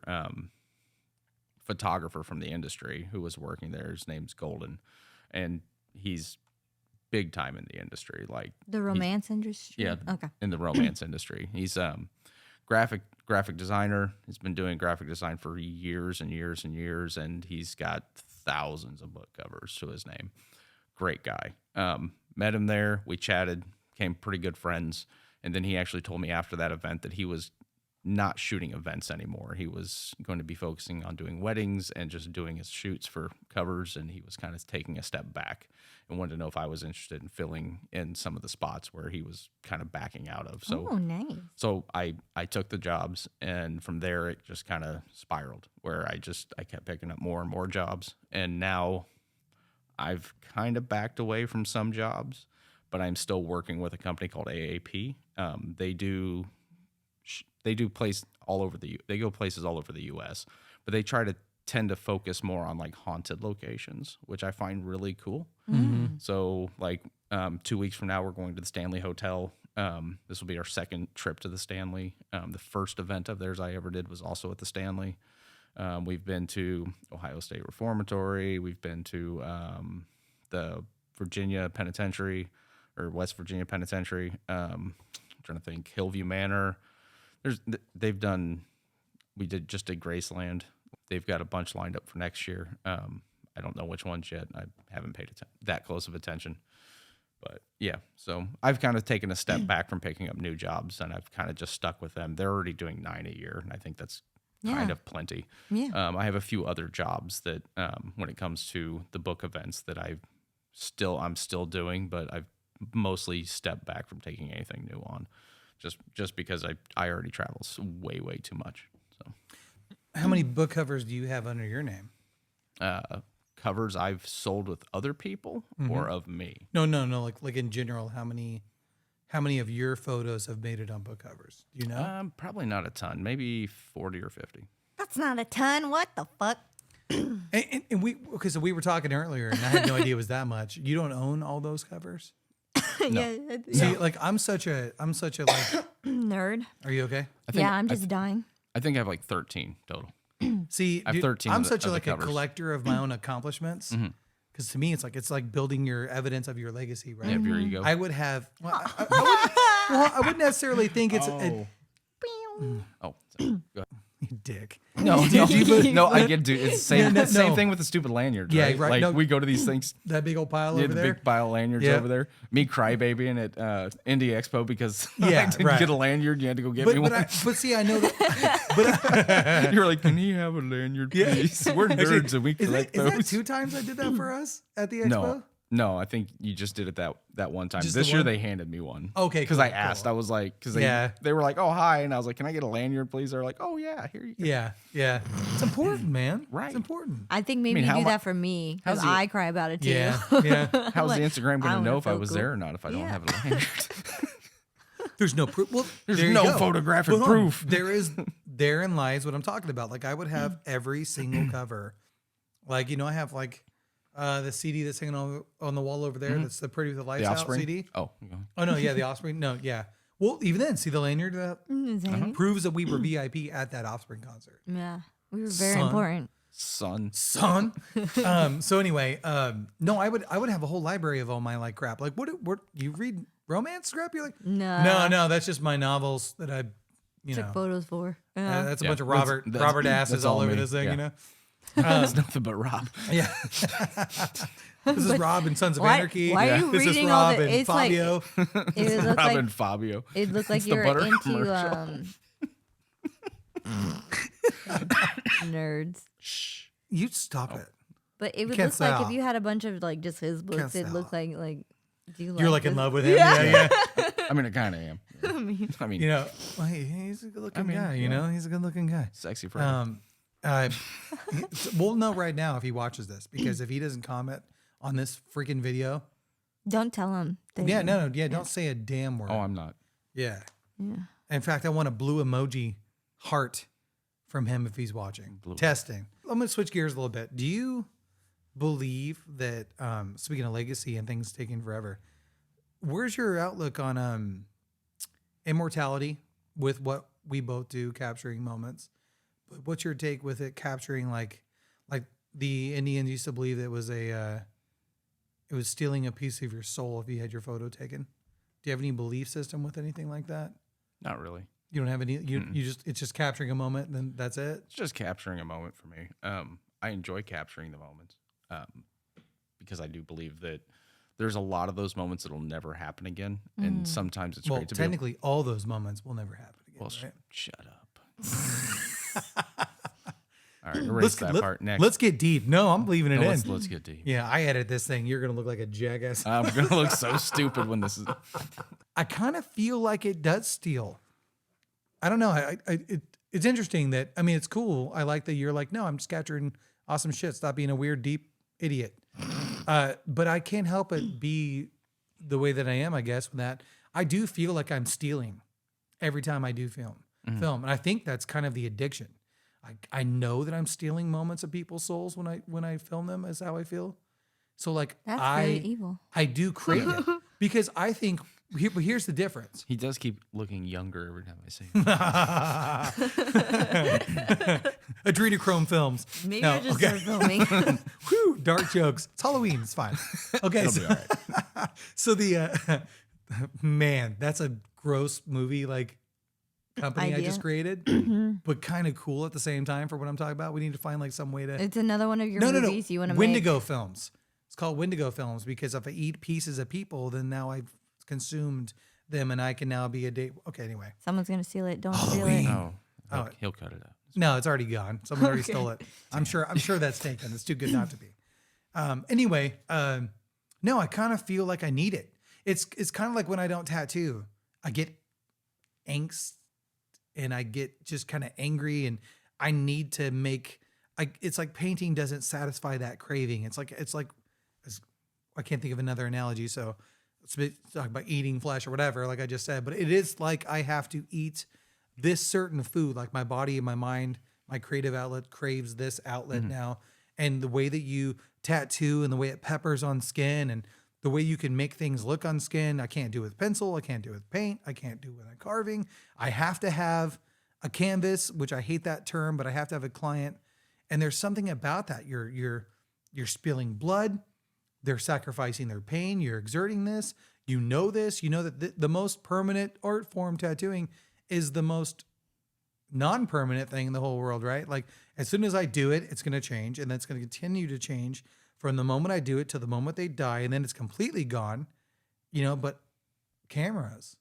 photographer from the industry who was working there. His name's Golden, and he's big time in the industry. Like The romance industry? yeah, Okay. in the romance industry. He's graphic designer. He's been doing graphic design for years and years and years, and he's got thousands of book covers to his name. Great guy. Met him there. We chatted, became pretty good friends. And then he actually told me after that event that he was not shooting events anymore. He was going to be focusing on doing weddings and just doing his shoots for covers. And he was kind of taking a step back and wanted to know if I was interested in filling in some of the spots where he was kind of backing out of. So, Oh, nice. so I took the jobs, and from there it just kind of spiraled where I kept picking up more and more jobs. And now I've kind of backed away from some jobs, but I'm still working with a company called AAP. They do places all over the U.S., but they tend to focus more on like haunted locations, which I find really cool. So like 2 weeks from now, we're going to the Stanley Hotel. This will be our second trip to the Stanley. The first event of theirs I ever did was also at the Stanley. We've been to Ohio State Reformatory. We've been to the Virginia Penitentiary. or West Virginia Penitentiary. I'm trying to think. Hillview Manor. We just did Graceland. They've got a bunch lined up for next year. I don't know which ones yet. I haven't paid that close of attention. But yeah, so I've kind of taken a step back from picking up new jobs, and I've kind of just stuck with them. They're already doing 9 a year, and I think that's kind of plenty. Yeah. I have a few other jobs that, when it comes to the book events, that I'm still doing, but I've mostly stepped back from taking anything new on, just because I already travel way too much. So, How many book covers do you have under your name? Covers I've sold with other people or of me? No. Like in general, how many of your photos have made it on book covers? Do you know? Probably not a ton. Maybe 40 or 50. That's not a ton. What the fuck? So we were talking earlier, and I had no idea it was that much. You don't own all those covers? Yeah. See, like I'm such a like. Nerd. Are you okay? I'm just dying. I think I have like 13 total. See, I have 13 I'm of the- such of the a covers. collector of my own accomplishments. Because to me, it's like building your evidence of your legacy, right? Yeah, of your ego. I would have. Well, I wouldn't necessarily think it's a Oh, sorry. Go ahead. dick. No, I get to. It's same thing with the stupid lanyards. Yeah, right. right, Like no. we go to these things. That big old pile Yeah, over the there. big pile of lanyards Yeah. over there. Me crybabying at Indie Expo because Yeah, I didn't right. get a lanyard. You had to go get me one. But see, I know that. You're like, can he have a lanyard, Yeah. please? We're nerds and we Is collect that those. 2 times I did that for us at the expo? No, I think you just did it that one time. Just This the year one? they handed me one. Okay, because cool, I asked. cool. I was like, because Yeah. they were like, oh hi, and I was like, can I get a lanyard, please? They're like, oh yeah, here you go. Yeah. It's important, man. Right. It's important. I think maybe how you do mu- that for me because how's the- I cry about it too. Yeah. How's Like, the Instagram I going to wanna know if I feel was cool. there or not if I don't have a lanyard? There's no proof. Well, There's there you no go. photographic Hold on. proof. Therein lies what I'm talking about. Like I would have every single cover. Like, I have like the CD that's hanging on the wall over there. That's the Pretty with the Lights The Out Offspring. CD. Oh, okay. Oh no, yeah, the Offspring. No, yeah. Well, even then, see the lanyard proves that we were VIP at that Offspring concert. Yeah, we were very Son. important. Son. So anyway, no, I would have a whole library of all my like crap. Like what you read romance crap? You're like, no, that's just my novels that I, Took photos for. Yeah. that's a Yeah, bunch of that's- Robert that's asses all all over me, this thing, yeah. Um, It's nothing but Rob. Yeah. This is Rob and Sons of Why- Anarchy. why are you This is reading all Rob the- and it's like- Fabio. It looked Rob like and Fabio. it looked like It's the you're butter into commercial. nerds. You stop it. But it would can't look like stop. if you had a bunch of like just his books, Can't it looked stop. like do you You're like in this? love with him. Yeah. I mean, I kind of am. I mean, Well, he's a good looking guy. He's a good looking guy. sexy friend. We'll know right now if he watches this because if he doesn't comment on this freaking video, Don't tell him. that yeah, don't say a damn word. Oh, I'm not. Yeah. Yeah. In fact, I want a blue emoji heart from him if he's watching. Testing. I'm going to switch gears a little bit. Do you believe that, speaking of legacy and things taking forever, where's your outlook on immortality with what we both do, capturing moments? But what's your take with it capturing like the Indians used to believe that it was it was stealing a piece of your soul if you had your photo taken? Do you have any belief system with anything like that? Not really. You don't have any. You just it's just capturing a moment, and then that's it. It's just capturing a moment for me. I enjoy capturing the moments because I do believe that there's a lot of those moments that'll never happen again, and sometimes it's Well, great to be. technically, all those moments will never happen again. Well, right? shut up. All right, erase that part next. Let's get deep. No, I'm leaving it No, in. let's get deep. Yeah, I edit this thing. You're gonna look like a jackass. I'm gonna look so stupid when this is. I kind of feel like it does steal. I don't know. It's interesting that it's cool. I like that you're like, no, I'm just capturing awesome shit. Stop being a weird, deep idiot. But I can't help it be the way that I am. I guess with that, I do feel like I'm stealing every time I do film, and I think that's kind of the addiction. I know that I'm stealing moments of people's souls when I film them. Is how I feel. So like That's very evil. I do crave it because I think here's the difference. He does keep looking younger every time I say it. Adrenochrome Films. Maybe No, I just okay. start filming. Whew, dark jokes. It's Halloween. It's fine. Okay. It'll So, be all right. So the man, that's a gross movie like company I Idea. just created, but kind of cool at the same time for what I'm talking about. We need to find like some way to It's another one of your no movies you want to make. Wendigo films. It's called Wendigo films because if I eat pieces of people, then now I've consumed them and I can now be a date. Okay, anyway. Someone's gonna steal it. Don't Halloween. steal it. Oh, he'll cut it out. No, it's already gone. Someone already stole it. I'm sure that's taken. It's too good not to be. Anyway, no, I kind of feel like I need it. It's kind of like when I don't tattoo, I get angst and I get just kind of angry and I need to make. It's like painting doesn't satisfy that craving. It's like I can't think of another analogy. So let's talk about eating flesh or whatever, like I just said. But it is like I have to eat this certain food, like my body and my mind, my creative outlet craves this outlet now. And the way that you tattoo and the way it peppers on skin and the way you can make things look on skin, I can't do with pencil. I can't do with paint. I can't do with a carving. I have to have a canvas, which I hate that term, but I have to have a client. And there's something about that. You're spilling blood. They're sacrificing their pain. You're exerting this. You know this. You know that the most permanent art form, tattooing, is the most non-permanent thing in the whole world, right? Like as soon as I do it, it's going to change, and that's going to continue to change from the moment I do it to the moment they die, and then it's completely gone, but cameras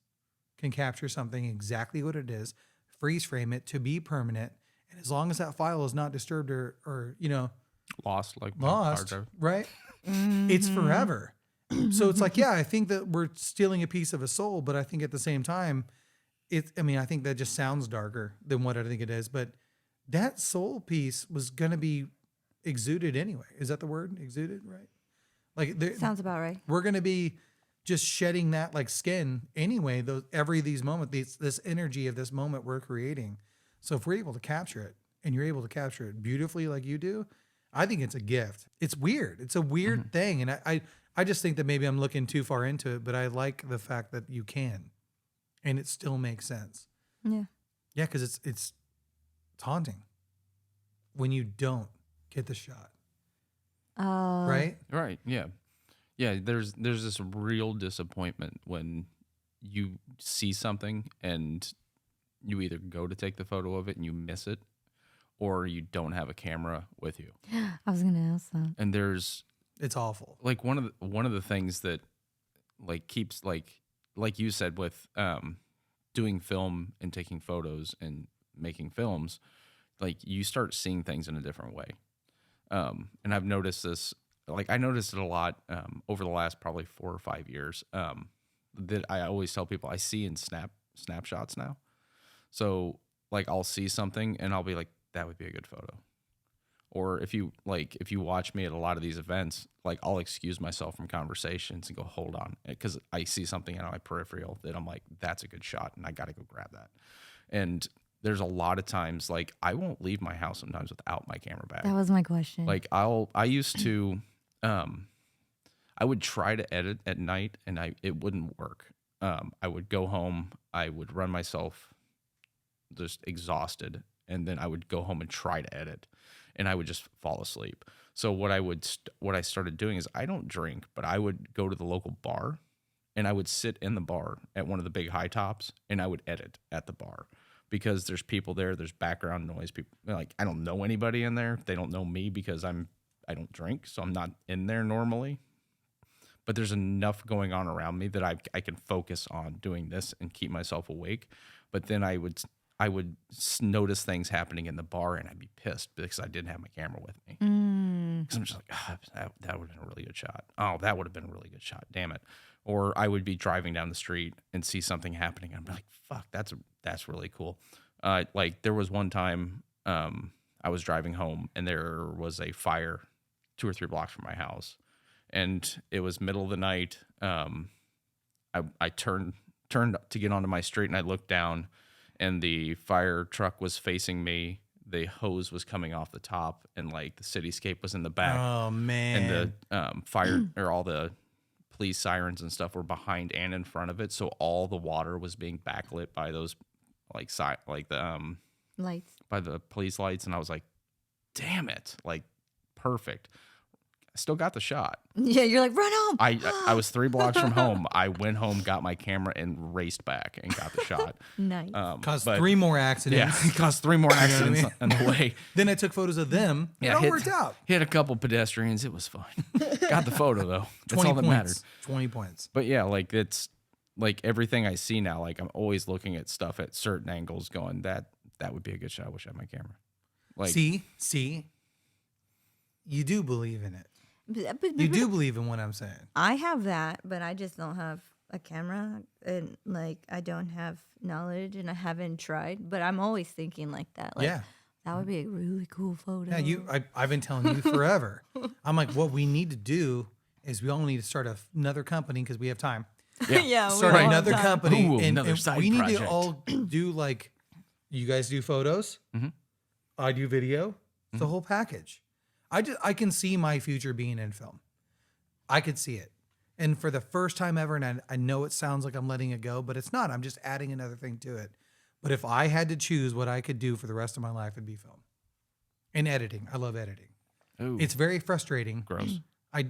can capture something exactly what it is, freeze frame it to be permanent, and as long as that file is not disturbed or Lost, like lost, right? It's forever. So it's like, yeah, I think that we're stealing a piece of a soul, but I think at the same time, I think that just sounds darker than what I think it is, but that soul piece was going to be exuded anyway. Is that the word? Exuded, right? Like Sounds about right. we're going to be just shedding that like skin anyway, these moments, this energy of this moment we're creating. So if we're able to capture it and you're able to capture it beautifully like you do, I think it's a gift. It's weird. It's a weird thing. And I just think that maybe I'm looking too far into it, but I like the fact that you can. And it still makes sense. Yeah. Yeah, because it's haunting when you don't get the shot. Right? Right. Yeah. Yeah. There's this real disappointment when you see something and you either go to take the photo of it and you miss it, or you don't have a camera with you. I was gonna ask that. And there's It's awful. like one of the things that like keeps like you said with doing film and taking photos and making films, like you start seeing things in a different way. And I've noticed this, like I noticed it a lot over the last probably 4 or 5 years. That I always tell people I see in snapshots now. So like I'll see something and I'll be like, that would be a good photo. Or if you watch me at a lot of these events, like I'll excuse myself from conversations and go, hold on, because I see something in my peripheral that I'm like, that's a good shot, and I got to go grab that. And there's a lot of times like I won't leave my house sometimes without my camera bag. That was my question. Like I used to, I would try to edit at night, and it wouldn't work. I would go home, I would run myself just exhausted, and then I would go home and try to edit. And I would just fall asleep. So what I started doing is I don't drink, but I would go to the local bar and I would sit in the bar at one of the big high tops and I would edit at the bar because there's people there, there's background noise. People like I don't know anybody in there. They don't know me because I don't drink, so I'm not in there normally. But there's enough going on around me that I can focus on doing this and keep myself awake. But then I would notice things happening in the bar and I'd be pissed because I didn't have my camera with me. Because I'm just like, that would have been a really good shot. Oh, that would have been a really good shot. Damn it. Or I would be driving down the street and see something happening. And I'm like, fuck, that's really cool. Like there was one time I was driving home and there was a fire 2 or 3 blocks from my house. And it was middle of the night. I turned to get onto my street and I looked down. And the fire truck was facing me. The hose was coming off the top, and like the cityscape was in the back. Oh man! And the fire or all the police sirens and stuff were behind and in front of it. So all the water was being backlit by those lights by the police lights. And I was like, damn it, like perfect. I still got the shot. Yeah, you're like, run home. I was 3 blocks from home. I went home, got my camera, and raced back and got the shot. Nice. Caused but- 3 more Yeah, accidents. it caused 3 more accidents mean? on the way. Then I took photos of them. Yeah, it all worked out. Hit a couple pedestrians. It was fine. Got the photo though. That's 20 all that points. mattered. 20 points. But yeah, like it's like everything I see now. Like I'm always looking at stuff at certain angles, going that would be a good shot. I wish I had my camera. Like See, you do believe in it. But You do believe in what I'm saying. I have that, but I just don't have a camera, and like I don't have knowledge, and I haven't tried. But I'm always thinking like that. Like, Yeah. that would be a really cool photo. Yeah, I've been telling you forever. I'm like, what we need to do is we all need to start another company because we have time. yeah, Start we all another have time. company, Ooh, and, another side we need project. to all do like, you guys do photos, I do video, it's the whole package. I can see my future being in film. I could see it, and for the first time ever, and I know it sounds like I'm letting it go, but it's not. I'm just adding another thing to it. But if I had to choose what I could do for the rest of my life, it'd be film and editing. I love editing. Ooh, It's very frustrating. gross. But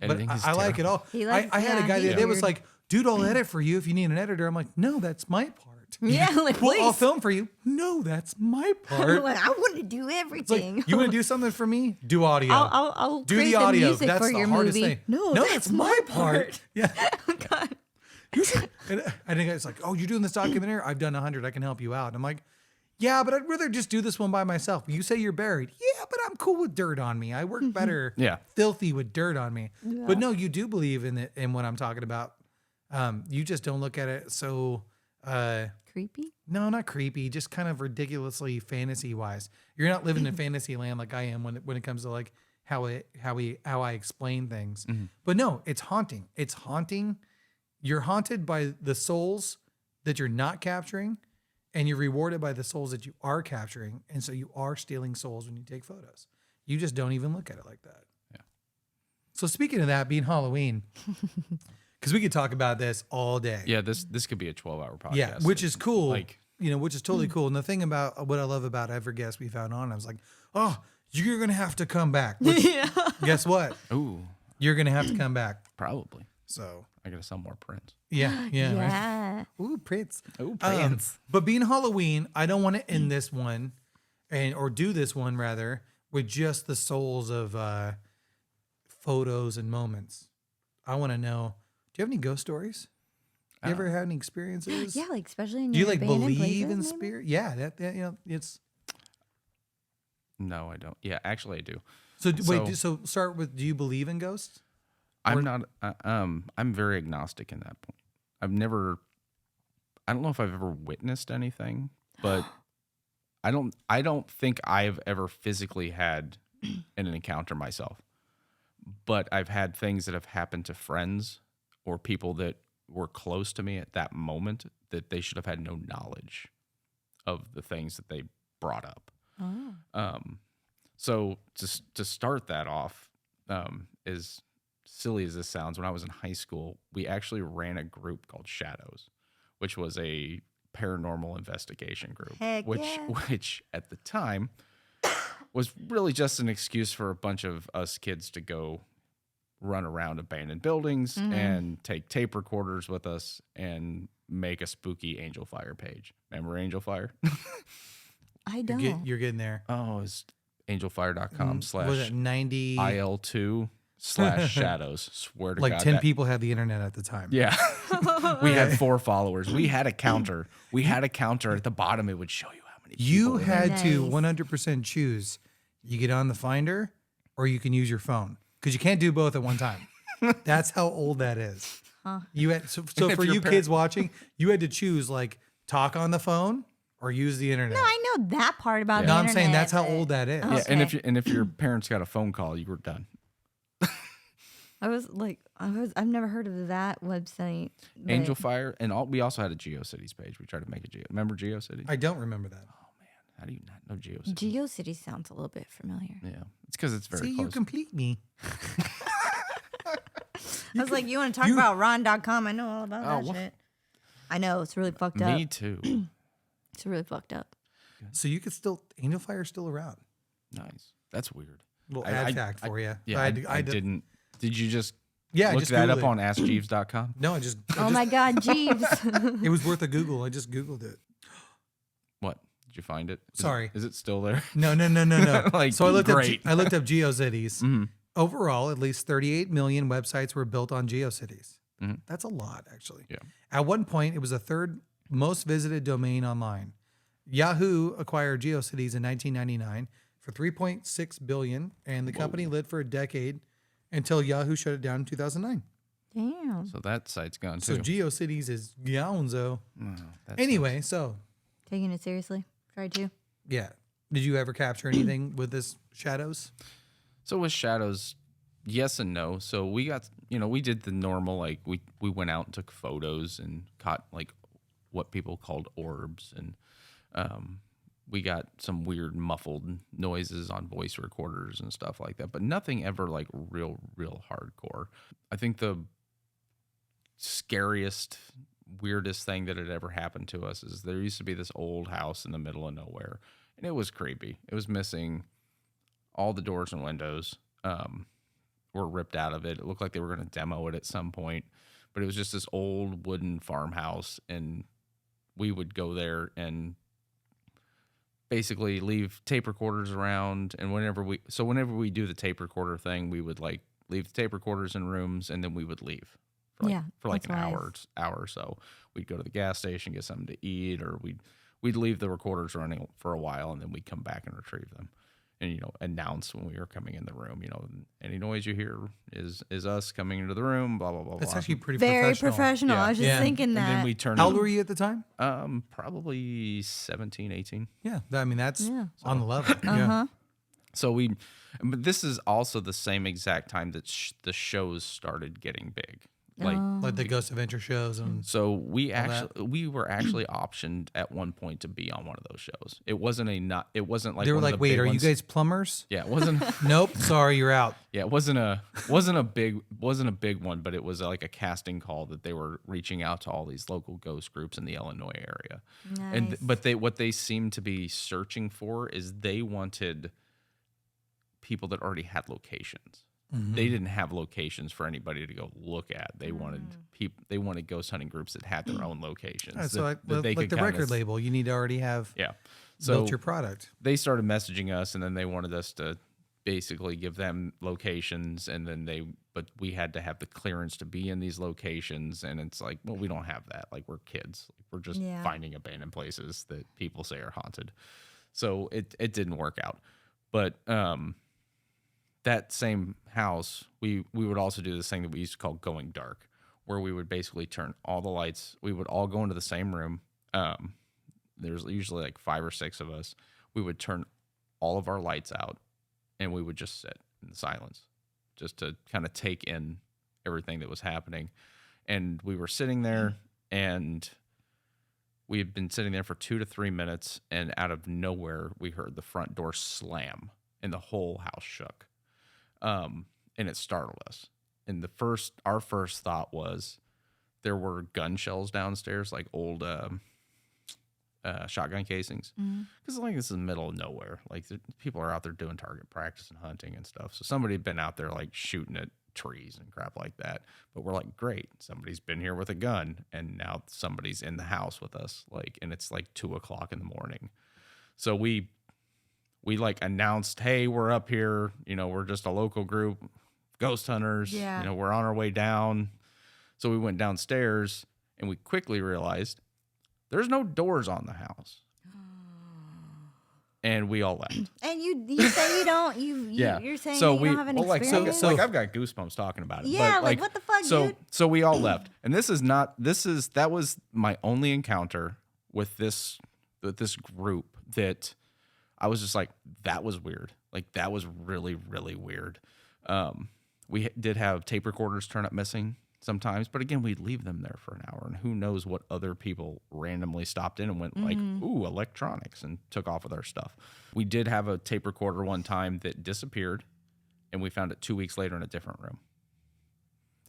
Editing is I like it all. He likes- I had a yeah, guy the he's other day was weird. like, "Dude, I'll edit for you if you need an editor." I'm like, "No, that's my part." Yeah, like, Well, I'll please. film for you. No, that's my I'm part. like, I want to do It's everything. like, you want to do something for me? Do audio. I'll do create the audio. music That's for the your hardest movie. thing. No, that's my part. Yeah. Oh, God. And I think it's like, "Oh, you're doing this documentary? I've done 100. I can help you out." And I'm like, "Yeah, but I'd rather just do this one by myself." You say you're buried. Yeah, but I'm cool with dirt on me. I work better Yeah. filthy with dirt on me. But no, you do believe in it, in what I'm talking about. You just don't look at it so Creepy. no, not creepy, just kind of ridiculously fantasy wise. You're not living in fantasy land like I am when it comes to like how I explain things. But no, it's haunting. It's haunting. You're haunted by the souls that you're not capturing, and you're rewarded by the souls that you are capturing. And so you are stealing souls when you take photos. You just don't even look at it like that. Yeah. So speaking of that being Halloween, because we could talk about this all day. Yeah, this could be a 12-hour podcast. Yeah, which is cool. Like- which is totally cool. And the thing about what I love about every guest we've had on, I was like, "Oh, you're gonna have to come back." Which, guess what? Ooh, You're gonna have to come back. probably. So I gotta sell more prints. yeah, right. Yeah. Ooh, Prince. Ooh, But being Halloween, I don't want to end this one, or do this one rather, with just the souls of photos and moments. I want to know. Do you have any ghost stories? You ever had any experiences? Yeah, like especially in Do you your like abandoned believe places, in maybe? spirit? Yeah, that it's. No, I don't. Yeah, actually, I do. So wait, So- so start with. Do you believe in ghosts? I'm not. I'm very agnostic in that point. I don't know if I've ever witnessed anything, but I don't think I've ever physically had an encounter myself. But I've had things that have happened to friends or people that were close to me at that moment that they should have had no knowledge of the things that they brought up. Oh. So to start that off, as silly as this sounds, when I was in high school, we actually ran a group called Shadows, which was a paranormal investigation group. Heck which yeah. which at the time was really just an excuse for a bunch of us kids to go run around abandoned buildings and take tape recorders with us and make a spooky Angel Fire page. Remember Angel Fire? I You're, don't. you're getting there. Oh, it's angelfire.com Was it 90? IL2/shadows. Swear to Like God. 10 people had the internet at the time. Yeah. We had 4 followers. We had a counter. We had a counter at the bottom. It would show you how many people. You were had to Nice. 100% choose. You get on the Finder, or you can use your phone, because you can't do both at one time. That's how old that is. You had so If for your you parent- kids watching, you had to choose like talk on the phone or use the internet. No, I know that part about the No, I'm internet. saying that's how but old that is. Yeah, and Okay. if your parents got a phone call, you were done. I've never heard of that website. but- Angel Fire, and we also had a GeoCities page. We tried to make a Remember GeoCities? I don't remember that. How do you not know GeoCities? GeoCity sounds a little bit familiar. Yeah, it's because it's very See, you close. complete me. I was like, you want to talk about Ron.com? I know all about that what? shit. I know, it's really fucked Me up. too. It's really fucked up. So you could still Angel Fire's still around. Nice. That's weird. Little I- ad I- fact for you. Yeah, I didn't. Did you just Yeah, I look just that Googled up it. on AskJeeves.com? No, I Oh my God, Jeeves. it was worth a Google. I just Googled it. What? Did you find it? Sorry. Is it still there? No. Like, So I looked great. up GeoCities. Mhm. Overall, at least 38 million websites were built on GeoCities. Mhm. That's a lot, actually. Yeah. At one point, it was the third most visited domain online. Yahoo acquired GeoCities in 1999 for 3.6 billion, and the company lived for a decade until Yahoo shut it down in 2009. Damn. So that site's gone So too. GeoCities is Yonzo. Oh, that Anyway, so Taking it seriously. Try to. yeah. Did you ever capture anything with this Shadows? So with shadows, yes and no. So we got, we did the normal, like we went out and took photos and caught like what people called orbs, and we got some weird muffled noises on voice recorders and stuff like that, but nothing ever like real hardcore. I think the scariest, weirdest thing that had ever happened to us is there used to be this old house in the middle of nowhere, and it was creepy. It was missing all the doors and windows were ripped out of it. It looked like they were going to demo it at some point, but it was just this old wooden farmhouse, and we would go there and basically leave tape recorders around. And whenever we do the tape recorder thing, we would like leave the tape recorders in rooms, and then we would leave for like that's an wise. hour or so. We'd go to the gas station, get something to eat, or we'd leave the recorders running for a while, and then we'd come back and retrieve them. And announce when we were coming in the room. Any noise you hear is us coming into the room. Blah blah blah. That's blah. actually pretty Very professional. professional. Yeah. I was just Yeah. thinking And that. then we turn. How old were you at the time? Probably 17, 18. Yeah, I mean that's Yeah. on the level. Yeah. Uh-huh. So but this is also the same exact time that the shows started getting big. Like, Like the Ghost Adventure shows and so we that. were actually optioned at one point to be on one of those shows. It wasn't like they were one of like, the "Wait, big are you ones. guys plumbers?" Yeah, it wasn't. Nope, sorry, you're out. Yeah, it wasn't a big one, but it was like a casting call that they were reaching out to all these local ghost groups in the Illinois area. Nice. But what they seemed to be searching for is they wanted people that already had locations. They didn't have locations for anybody to go look at. They wanted they wanted ghost hunting groups that had their own locations. Yeah, so like, they like could the kinda record label, you need to already have Yeah. built So your product. they started messaging us, and then they wanted us to basically give them locations, and then but we had to have the clearance to be in these locations, and it's like, well, we don't have that. Like, we're kids. Like, we're just Yeah. finding abandoned places that people say are haunted. So it didn't work out. But that same house, we would also do this thing that we used to call going dark, where we would basically turn all the lights. We would all go into the same room. There's usually like 5 or 6 of us. We would turn all of our lights out, and we would just sit in silence, just to kind of take in everything that was happening. And we were sitting there, and we had been sitting there for 2 to 3 minutes, and out of nowhere, we heard the front door slam, and the whole house shook. And it startled us. And our first thought was there were gun shells downstairs, like old shotgun casings. Because like this is the middle of nowhere. Like people are out there doing target practice and hunting and stuff. So somebody had been out there like shooting at trees and crap like that. But we're like, great, somebody's been here with a gun, and now somebody's in the house with us. Like, and it's like 2:00 in the morning. So we like announced, hey, we're up here. We're just a local group, ghost hunters. Yeah. We're on our way down. So we went downstairs, and we quickly realized there's no doors on the house. And we all left. And you say you don't. You're saying that you don't have any experience. like I've got goosebumps talking about it. Yeah, but like, what the fuck, so, dude? So we all left, and that was my only encounter with this group that I was just like, that was weird. Like, that was really, really weird. We did have tape recorders turn up missing sometimes, but again, we'd leave them there for an hour, and who knows what other people randomly stopped in and went like, ooh, electronics, and took off with our stuff. We did have a tape recorder one time that disappeared, and we found it 2 weeks later in a different room.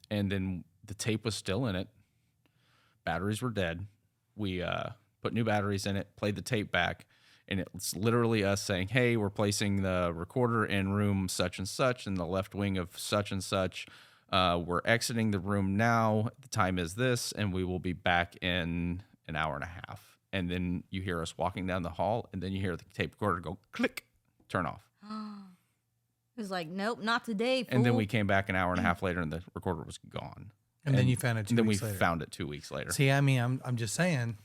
And then the tape was still in it. Batteries were dead. We put new batteries in it, played the tape back, And it's literally us saying, hey, we're placing the recorder in room such and such in the left wing of such and such. We're exiting the room now. The time is this, and we will be back in an hour and a half. And then you hear us walking down the hall, and then you hear the tape recorder go click, turn off. It was like, nope, not today, fool. And then we came back an hour and a half later, and the recorder was gone. And then you found it 2 then weeks we later. found it 2 weeks later. See, I mean, I'm just saying.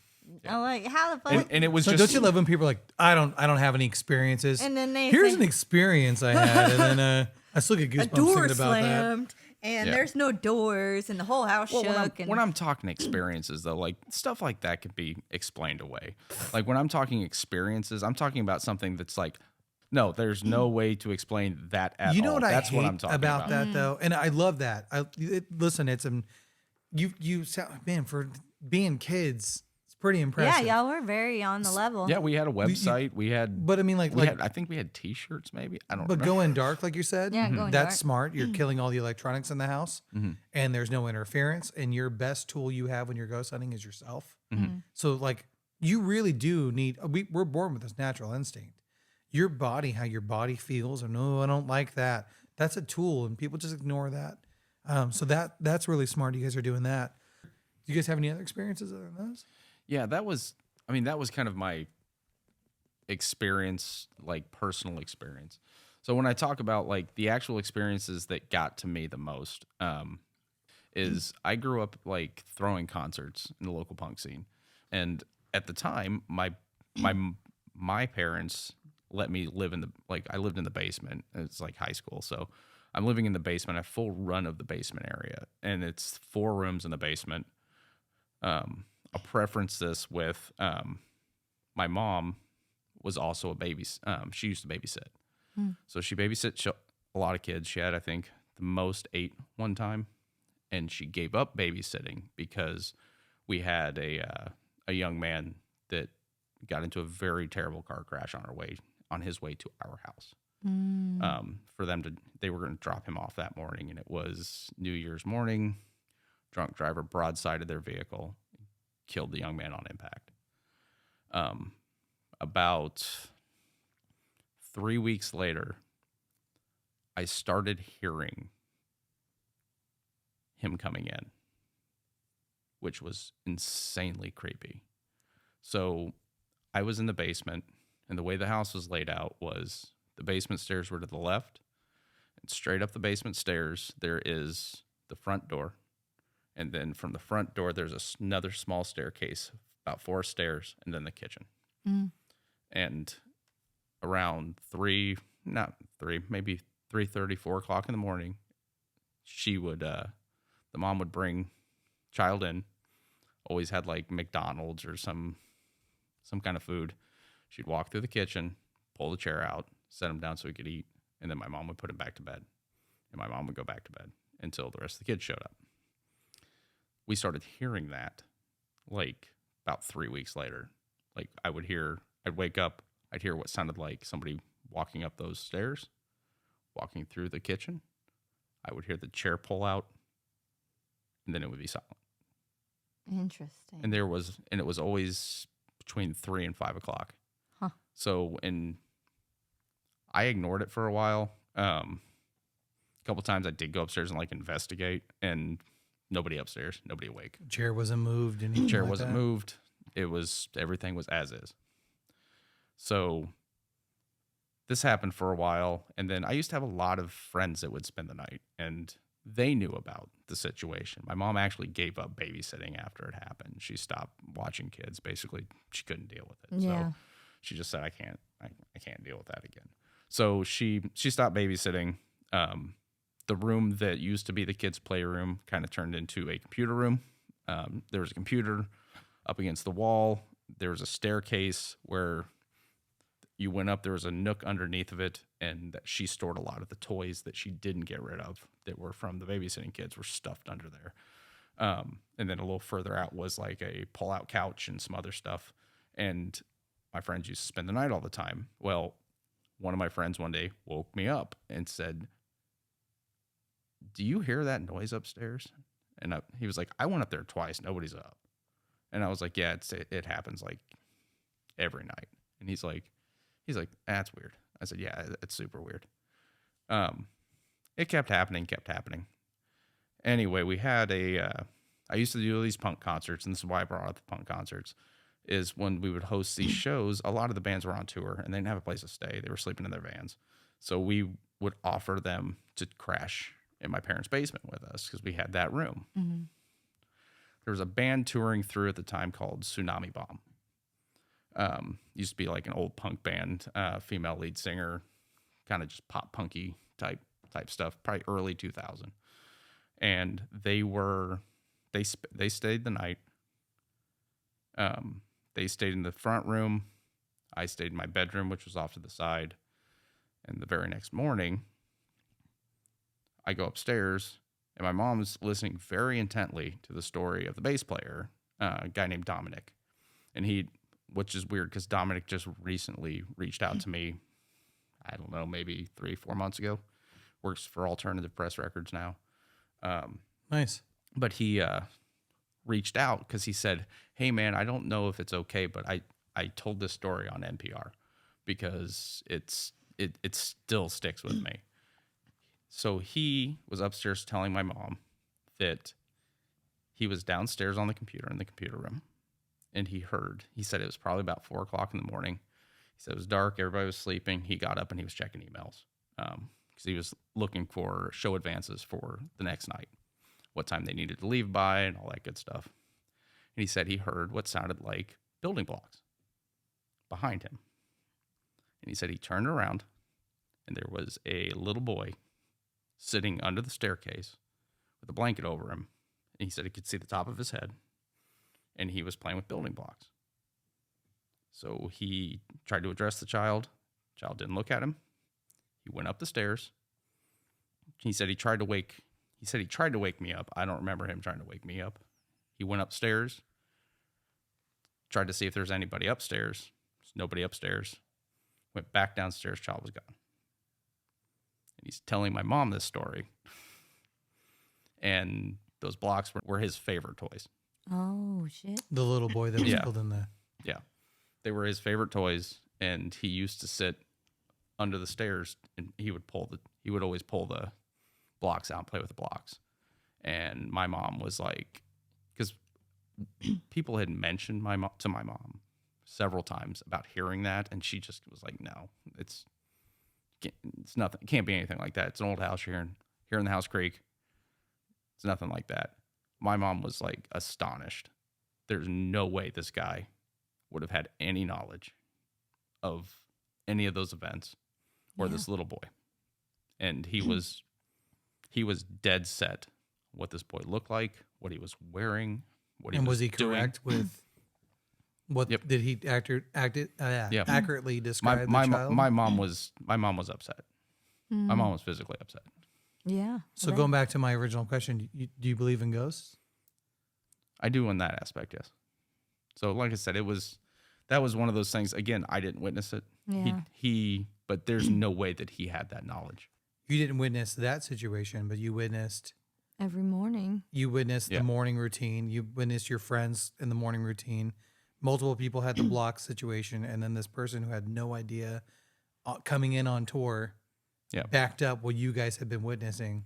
I'm like, how the fuck? And it was So just don't you love when people are like, I don't have any experiences. And then they here's say- an experience I had, and then I still get a goosebumps door thinking about that. slammed, and Yeah. there's no doors, and the whole house Well, shook. when I'm talking experiences, though, like stuff like that could be explained away. Like when I'm talking experiences, I'm talking about something that's like, no, there's no way to explain that at all. You know what That's I hate what I'm talking about about. that though, and I love that. Listen, it's you sound, man, for being kids, it's pretty yeah, impressive. y'all were very on the level. Yeah, we had a website. We had, But I mean, like, I think we had T-shirts, maybe. I don't. but remember. going dark, like you said, Yeah, going that's dark. smart. You're killing all the electronics in the house, and there's no interference. And your best tool you have when you're ghost hunting is yourself. So, like, you really do need. We're born with this natural instinct. Your body, how your body feels, or no, I don't like that. That's a tool, and people just ignore that. So that's really smart. You guys are doing that. Do you guys have any other experiences other than those? Yeah, that was kind of my experience, like personal experience. So when I talk about like the actual experiences that got to me the most, is I grew up like throwing concerts in the local punk scene. And at the time, my parents let me live in I lived in the basement. It's like high school. So I'm living in the basement. I have full run of the basement area, and it's 4 rooms in the basement. I'll preference this with my mom was also a baby. She used to babysit, so she babysat a lot of kids. She had, I think, the most 8 one time, and she gave up babysitting because we had a young man that got into a very terrible car crash on his way to our house. They were going to drop him off that morning, and it was New Year's morning. Drunk driver broadsided their vehicle, killed the young man on impact. About 3 weeks later, I started hearing him coming in, which was insanely creepy. So I was in the basement, and the way the house was laid out was the basement stairs were to the left, and straight up the basement stairs, there is the front door. And then from the front door, there's another small staircase, about 4 stairs, and then the kitchen. And around maybe 3:30, 4 o'clock in the morning, the mom would bring child in, always had like McDonald's or some kind of food. She'd walk through the kitchen, pull the chair out, set him down so he could eat, and then my mom would put him back to bed. And my mom would go back to bed until the rest of the kids showed up. We started hearing that like about 3 weeks later. Like I'd wake up, I'd hear what sounded like somebody walking up those stairs, walking through the kitchen. I would hear the chair pull out, and then it would be silent. Interesting. And it was always between 3 and 5 o'clock. Huh. So I ignored it for a while. A couple times I did go upstairs and like investigate, and nobody upstairs, nobody awake. Chair wasn't moved. Anything Chair like wasn't that? moved. Everything was as is. So this happened for a while, and then I used to have a lot of friends that would spend the night, and they knew about the situation. My mom actually gave up babysitting after it happened. She stopped watching kids. Basically, she couldn't deal with it. Yeah. So she just said, I can't deal with that again. So she stopped babysitting. The room that used to be the kids' playroom kind of turned into a computer room. There was a computer up against the wall. There was a staircase where you went up. There was a nook underneath of it, and that she stored a lot of the toys that she didn't get rid of that were from the babysitting kids were stuffed under there. And then a little further out was like a pull-out couch and some other stuff. And my friends used to spend the night all the time. Well, one of my friends one day woke me up and said, "Do you hear that noise upstairs?" And he was like, "I went up there twice. Nobody's up." And I was like, "Yeah, it happens like every night." And he's like, He's like, that's weird. I said, yeah, it's super weird. It kept happening. Anyway, we had I used to do these punk concerts, and this is why I brought up the punk concerts, is when we would host these shows, a lot of the bands were on tour, and they didn't have a place to stay. They were sleeping in their vans. So we would offer them to crash in my parents' basement with us because we had that room. Mm-hmm. There was a band touring through at the time called Tsunami Bomb. Used to be like an old punk band, female lead singer, kind of just pop punky type stuff, probably early 2000. And they stayed the night. They stayed in the front room. I stayed in my bedroom, which was off to the side. And the very next morning, I go upstairs, and my mom's listening very intently to the story of the bass player, a guy named Dominic. And which is weird because Dominic just recently reached out to me, I don't know, maybe 3-4 months ago. Works for Alternative Press Records now. Nice. But he reached out because he said, hey, man, I don't know if it's okay, but I told this story on NPR because it still sticks with me. So he was upstairs telling my mom that he was downstairs on the computer in the computer room, and he said it was probably about 4 o'clock in the morning. He said it was dark, everybody was sleeping. He got up and he was checking emails because he was looking for show advances for the next night, what time they needed to leave by and all that good stuff. And he said he heard what sounded like building blocks behind him. And he said he turned around and there was a little boy sitting under the staircase with a blanket over him. And he said he could see the top of his head and he was playing with building blocks. So he tried to address the child. The child didn't look at him. He went up the stairs. He said he tried to wake me up. I don't remember him trying to wake me up. He went upstairs, tried to see if there's anybody upstairs. There's nobody upstairs. Went back downstairs, child was gone. And he's telling my mom this story. And those blocks were his favorite toys. Oh shit! The little boy that was Yeah. killed in the. Yeah. They were his favorite toys, and he used to sit under the stairs and he would always pull the blocks out and play with the blocks. And my mom was like, because people had mentioned to my mom several times about hearing that, and she just was like, no, it's nothing. It can't be anything like that. It's an old house here in the House Creek. It's nothing like that. My mom was like astonished. There's no way this guy would have had any knowledge of any of those events or this little boy. And he was dead set what this boy looked like, what he was wearing, what he And was he doing. correct with what Yep. did he accurately describe my the child? my mom was upset. My mom was physically upset. Yeah. So well, going back to my original question, do you believe in ghosts? I do in that aspect, yes. So like I said, that was one of those things. Again, I didn't witness it. Yeah. But there's no way that he had that knowledge. You didn't witness that situation, but you witnessed every morning. the Yeah. morning routine. You witnessed your friends in the morning routine. Multiple people had the block situation, and then this person who had no idea coming in on tour Yeah. backed up what you guys had been witnessing.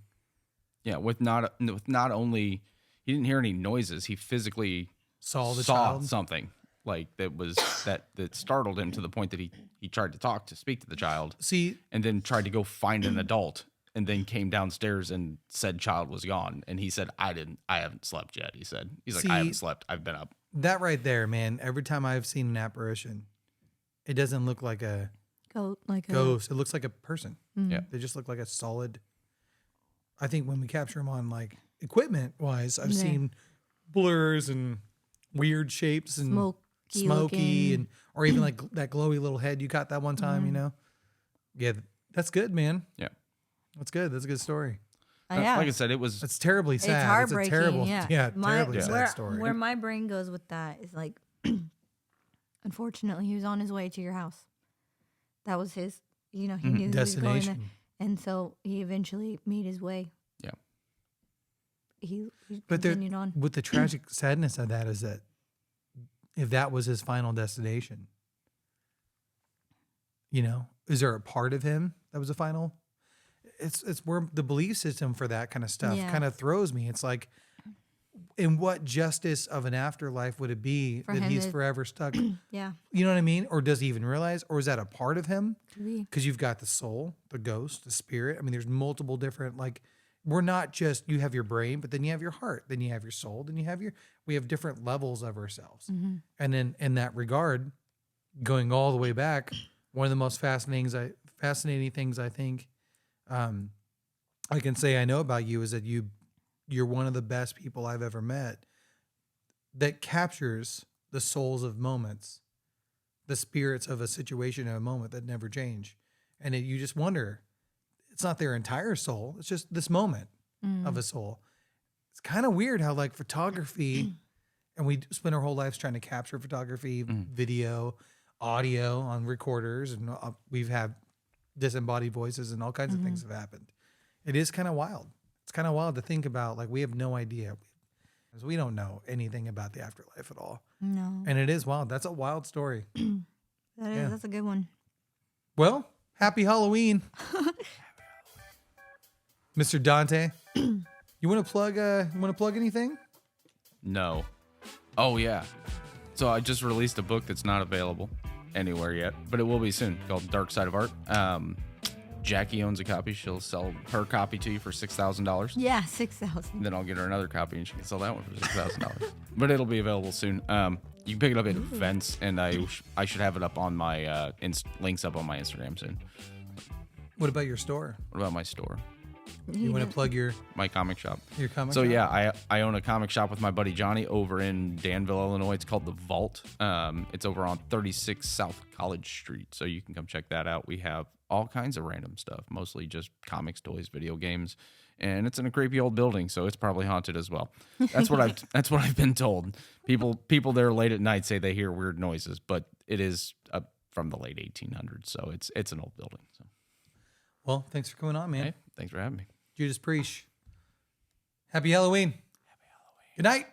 Yeah, with not only he didn't hear any noises, he physically Saw the saw child. something like that startled him to the point that he tried to speak to the child, See, and then tried to go find an adult, and then came downstairs and said child was gone, and he said I haven't slept yet. He's like See, I haven't slept. I've been up. that right there, man. Every time I've seen an apparition, it doesn't look like a ghost. It looks like a person. Yeah. They just look like a solid. I think when we capture them on like equipment wise, I've Yeah. seen blurs and weird shapes and smoky looking. and or even like that glowy little head you got that one time. You know, yeah, that's good, man. Yeah. That's good. That's a good story. Yeah. Like I said, it was It's terribly sad. It's heartbreaking. a terrible, yeah. terribly sad where, story. Where my brain goes with that is like, unfortunately, he was on his way to your house. That was his, he knew he was going there. Destination. And so he eventually made his way. Yeah. He But there, continued on. with the tragic sadness of that is that if that was his final destination, You know, is there a part of him that was a final? It's where the belief system for that kind of stuff Yeah. kind of throws me. It's like, in what justice of an afterlife would it be For that him he's to- forever stuck? Yeah. You know what I mean? Or does he even realize? Or is that a part of him? Could be. Because you've got the soul, the ghost, the spirit. I mean, there's multiple different, like, we're not just, you have your brain, but then you have your heart, then you have your soul, then you have we have different levels of ourselves. And then in that regard, going all the way back, one of the most fascinating things I think I can say I know about you is that you're one of the best people I've ever met that captures the souls of moments, the spirits of a situation and a moment that never change. And you just wonder, it's not their entire soul. It's just this moment of a soul. It's kind of weird how like photography, and we spend our whole lives trying to capture photography, video, audio on recorders, and we've had disembodied voices and all kinds of things have happened. It is kind of wild. It's kind of wild to think about. Like, we have no idea. We don't know anything about the afterlife at all. No. And it is wild. That's a wild story. That is. Yeah. That's a good one. Well, happy Halloween. Mr. Dante. You want to plug anything? No. Oh yeah. So I just released a book that's not available anywhere yet, but it will be soon, called Dark Side of Art. Jackie owns a copy. She'll sell her copy to you for $6,000. Yeah, 6,000. Then I'll get her another copy and she can sell that one for $6,000. But it'll be available soon. You can pick it up at events, and I should have it up on my links up on my Instagram soon. What about your store? What about my store? You want to plug My comic shop. your comic So shop? yeah, I own a comic shop with my buddy Johnny over in Danville, Illinois. It's called The Vault. It's over on 36 South College Street, so you can come check that out. We have all kinds of random stuff, mostly just comics, toys, video games, and it's in a creepy old building, so it's probably haunted as well. That's what I've been told. People there late at night say they hear weird noises, but it is from the late 1800s, so it's an old building. So. Well, thanks for coming on, man. Hey, thanks for having me. Judas Preach. Happy Halloween. Happy Halloween. Good night.